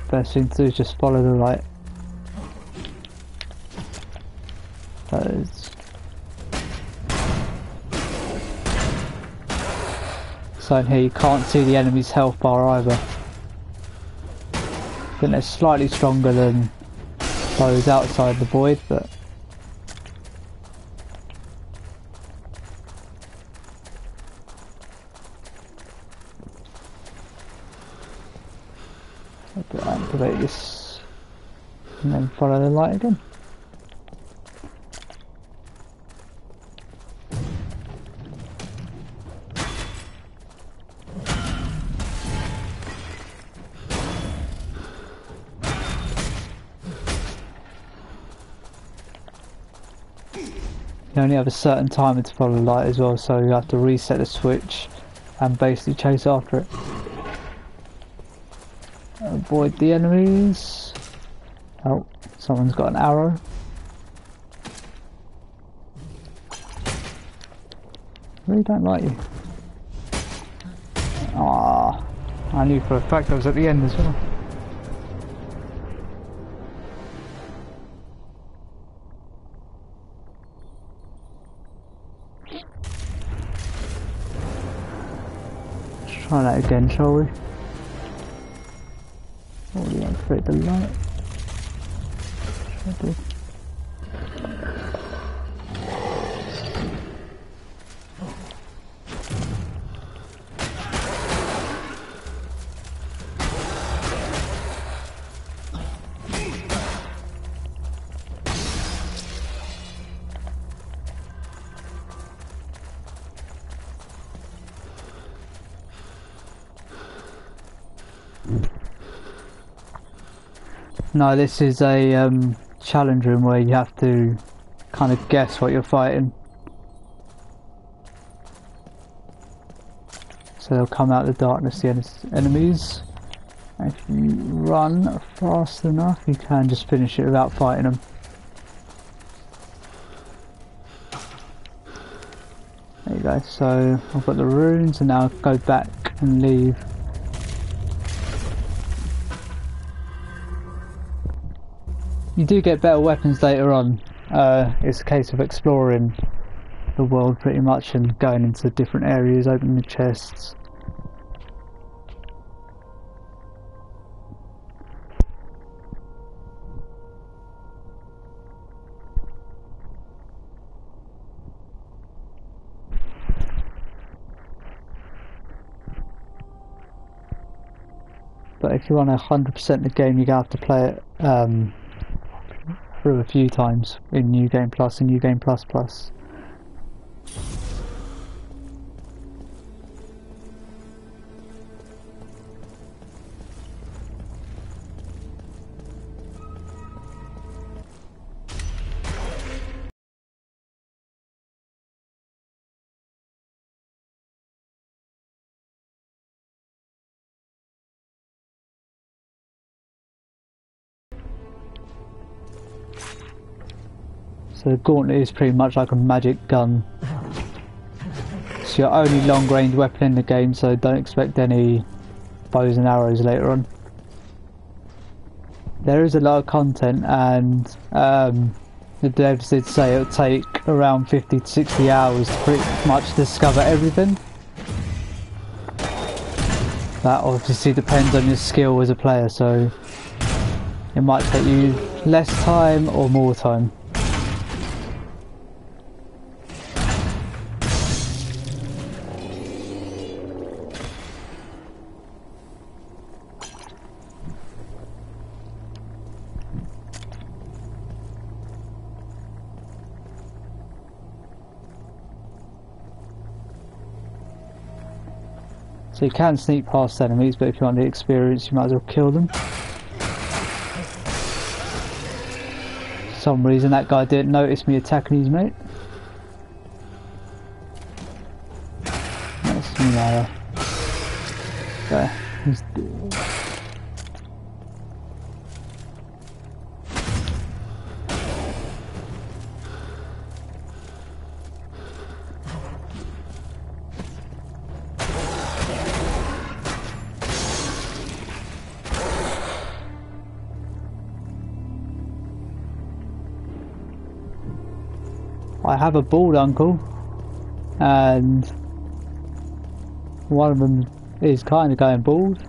Speaker 5: Best thing to do is just follow the light. That is. So in here you can't see the enemy's health bar either. I think they're slightly stronger than those outside the void, but I'll activate this and then follow the light again. You only have a certain timer to follow the light as well, so you have to reset the switch and basically chase after it. Avoid the enemies. Oh, someone's got an arrow. Really don't like you. Ah, I knew for a fact I was at the end as well. Let's try that again, shall we? Oh, we activate the light. Okay. No, this is a challenge room where you have to kind of guess what you're fighting. So they'll come out of the darkness, the enemies. If you run fast enough, you can just finish it without fighting them. There you go, so I've got the runes and now I'll go back and leave. You do get better weapons later on. It's a case of exploring the world pretty much and going into different areas, opening the chests. But if you want 100% the game, you're going to have to play it through a few times in New Game Plus and New Game Plus Plus. So the gauntlet is pretty much like a magic gun. It's your only long range weapon in the game, so don't expect any bows and arrows later on. There is a lot of content, and the devs did say it would take around 50 to 60 hours to pretty much discover everything. That obviously depends on your skill as a player, so it might take you less time or more time. So you can sneak past enemies, but if you want the experience, you might as well kill them. For some reason that guy didn't notice me attacking his mate. That's me. Okay, he's dead. I have a bald uncle, and one of them is kind of going bald.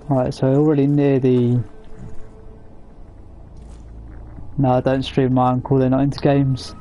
Speaker 5: Right, so already near the No, I don't stream my uncle, they're not into games.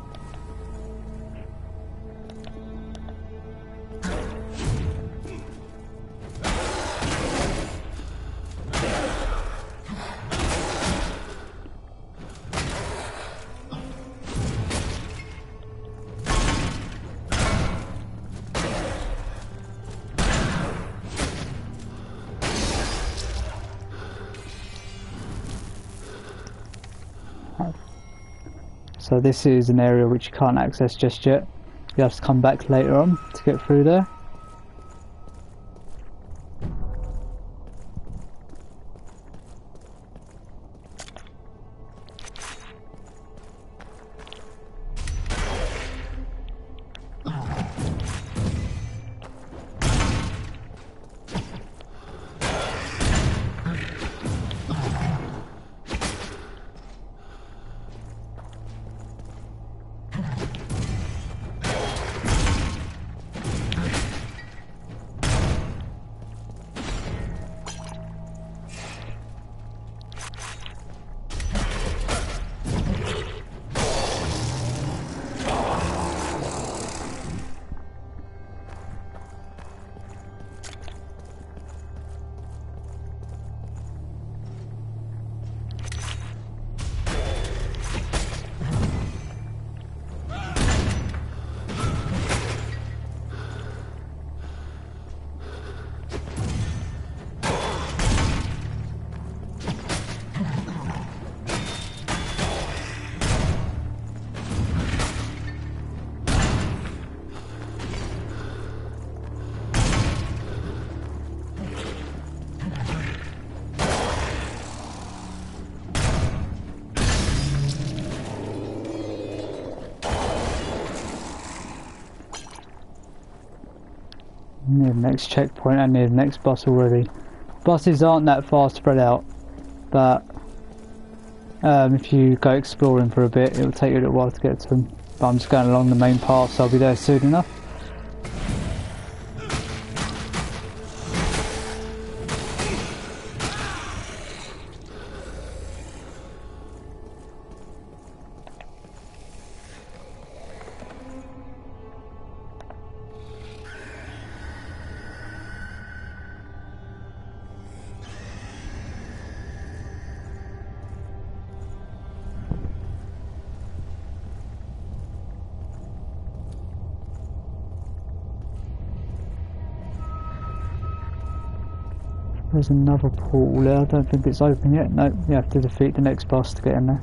Speaker 5: So this is an area which you can't access just yet. You have to come back later on to get through there. Near the next checkpoint and near the next boss already. Bosses aren't that far spread out, but if you go exploring for a bit, it'll take you a little while to get to them. But I'm just going along the main path, so I'll be there soon enough. There's another portal there, I don't think it's open yet. No, you have to defeat the next boss to get in there.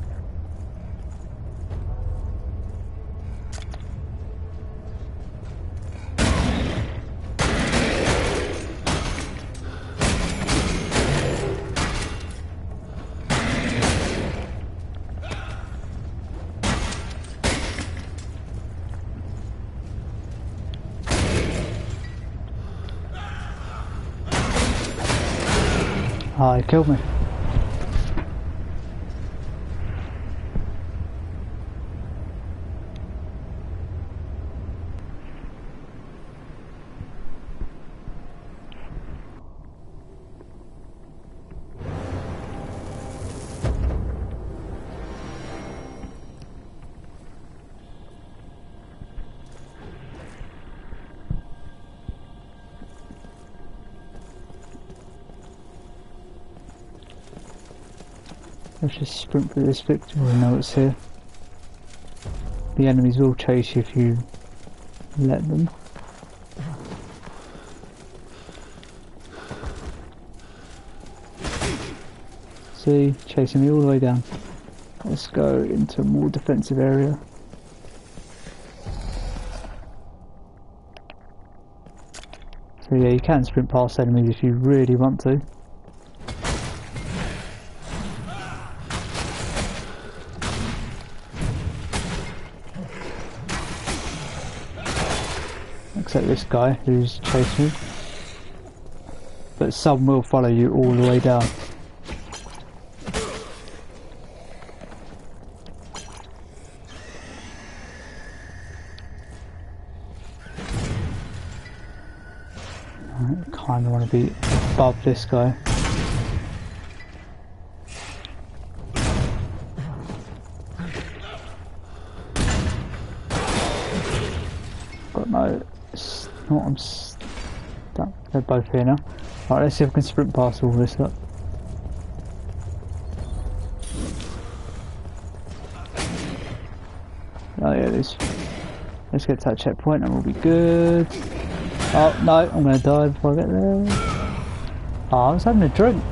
Speaker 5: Ah, he killed me. Let's just sprint through this victory notes here. The enemies will chase you if you let them. See, chasing me all the way down. Let's go into a more defensive area. So yeah, you can sprint past enemies if you really want to. Except this guy who's chasing me. But some will follow you all the way down. I kind of want to be above this guy. It's not, I'm stuck. They're both here now. Alright, let's see if we can sprint past all this up. Oh yeah, this. Let's get to that checkpoint and we'll be good. Oh no, I'm gonna die before I get there. Oh, I was having a drink.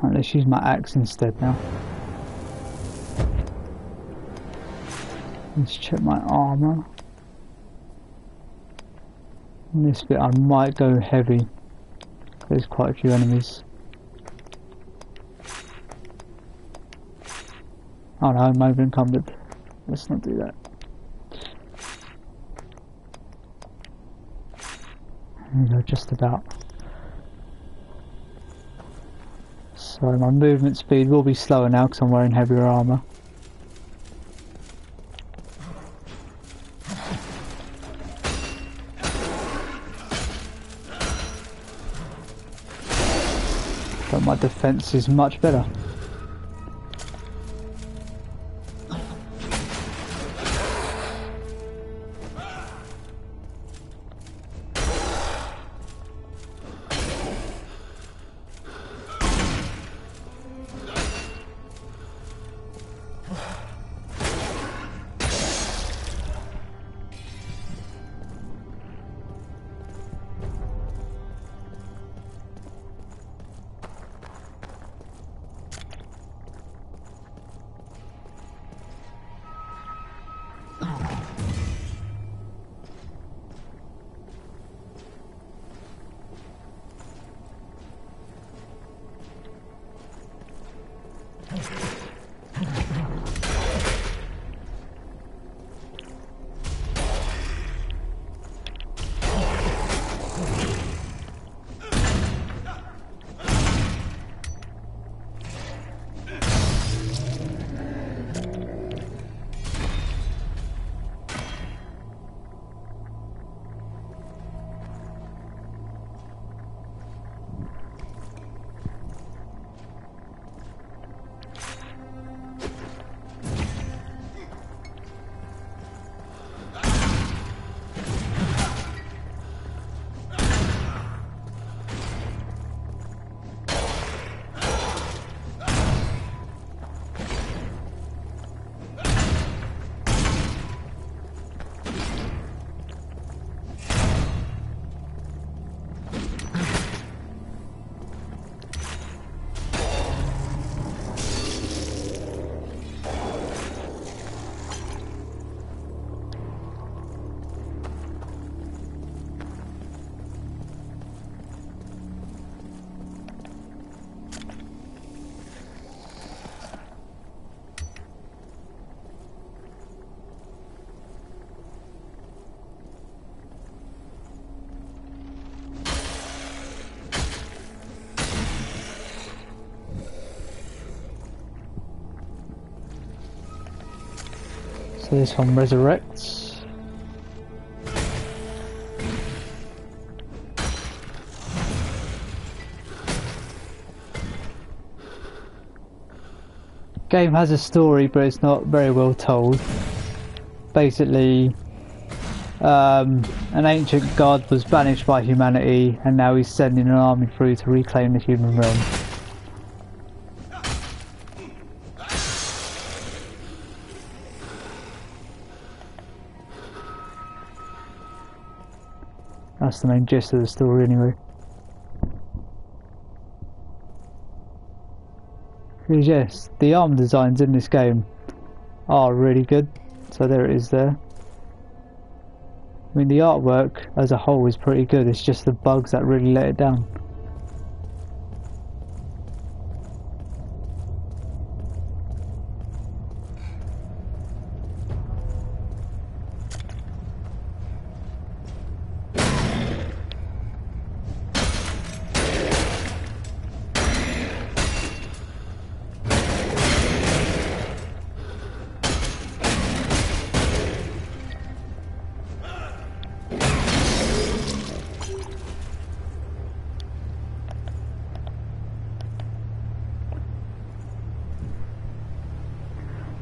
Speaker 5: Right, let's use my axe instead now. Let's check my armour. On this bit I might go heavy. There's quite a few enemies. Oh no, I'm over encumbered. Let's not do that. There we go, just about. So my movement speed will be slower now because I'm wearing heavier armour. But my defense is much better. So this one resurrects. Game has a story, but it's not very well told. Basically, an ancient god was banished by humanity, and now he's sending an army through to reclaim the human realm. That's the main gist of the story anyway. Because yes, the arm designs in this game are really good, so there it is there. I mean, the artwork as a whole is pretty good, it's just the bugs that really let it down.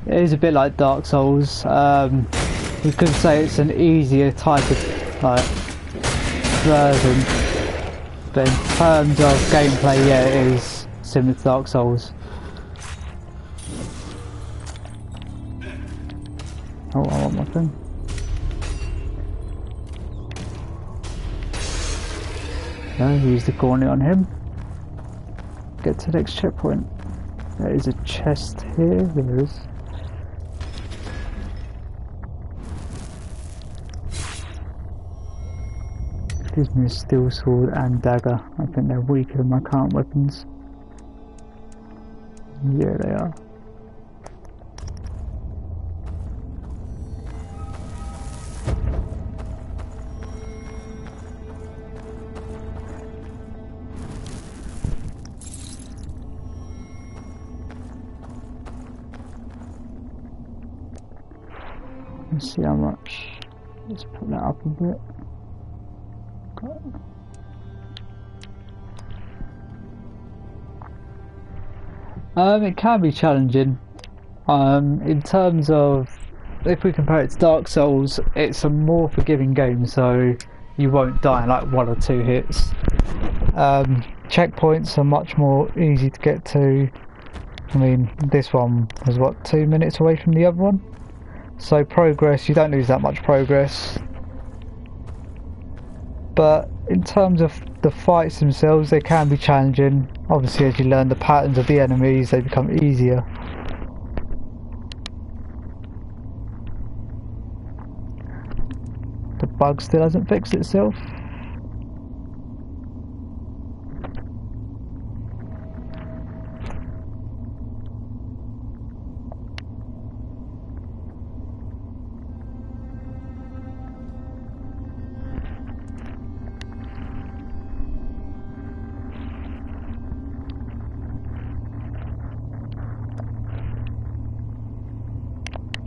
Speaker 5: It is a bit like Dark Souls. You could say it's an easier type of like version, but in terms of gameplay, yeah, it is similar to Dark Souls. Oh, I want my thing. No, use the corner on him. Get to the next checkpoint. There is a chest here. There is. Gives me a steel sword and dagger. I think they're weaker than my current weapons. Yeah, they are. Let's see how much. Let's put that up a bit. It can be challenging. In terms of, if we compare it to Dark Souls, it's a more forgiving game, so you won't die in like 1 or 2 hits. Checkpoints are much more easy to get to. I mean, this one was what, 2 minutes away from the other one? So progress, you don't lose that much progress. But in terms of the fights themselves, they can be challenging. Obviously, as you learn the patterns of the enemies, they become easier. The bug still hasn't fixed itself.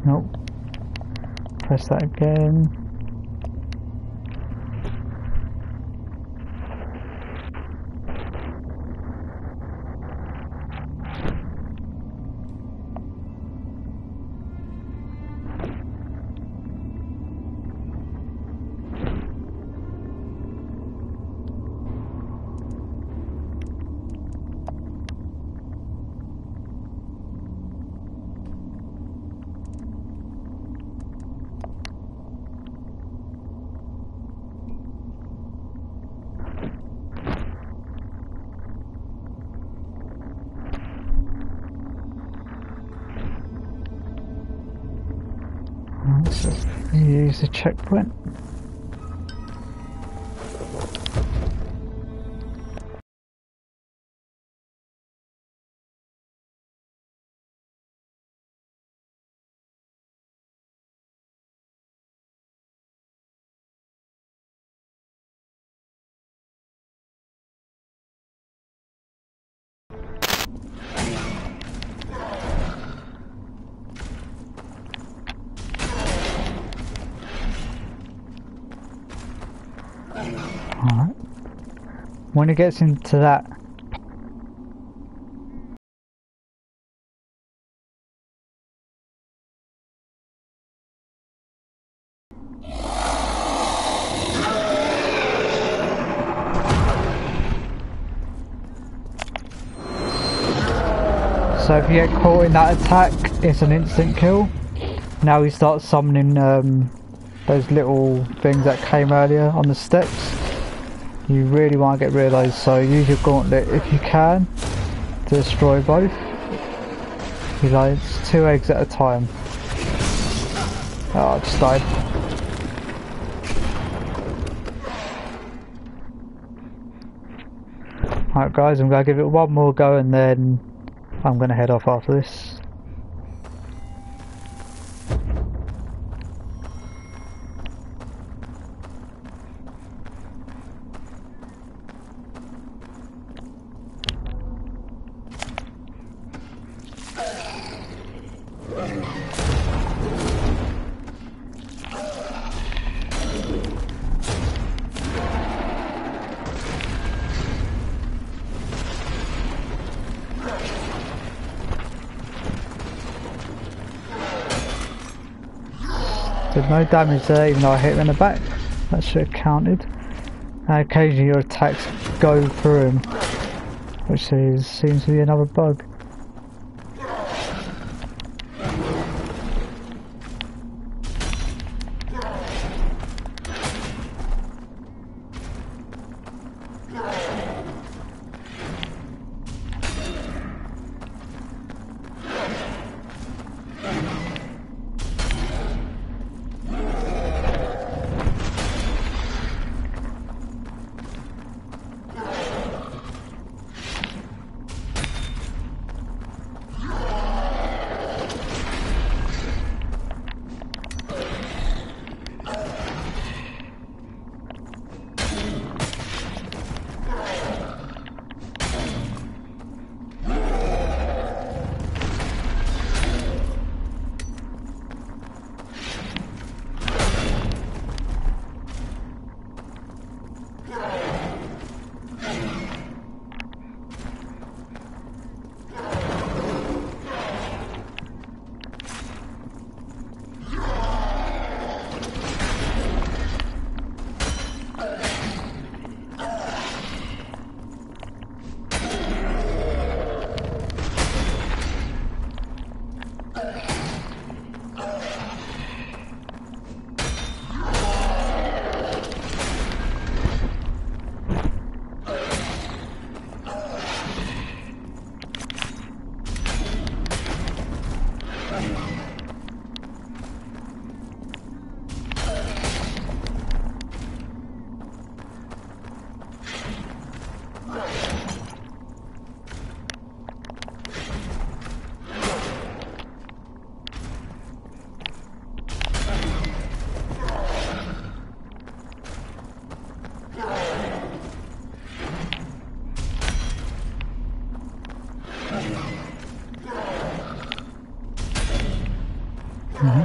Speaker 5: Nope. Press that again. So use the checkpoint. Alright. When it gets into that so if you get caught in that attack, it's an instant kill. Now we start summoning those little things that came earlier on the steps. You really want to get rid of those, so use your gauntlet if you can to destroy both. You know, it's 2 eggs at a time. Oh, I just died. Alright guys, I'm going to give it one more go and then I'm going to head off after this. Did no damage there, even though I hit him in the back. That should have counted. And occasionally your attacks go through him, which seems to be another bug.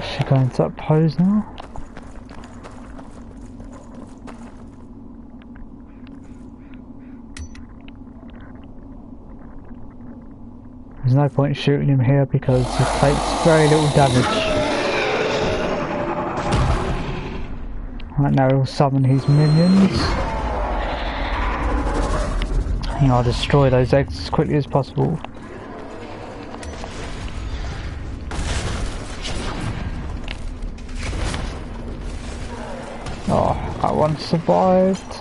Speaker 5: She's going to that pose now. There's no point shooting him here because he takes very little damage. Right now he'll summon his minions. And I'll destroy those eggs as quickly as possible. Oh, that one survived.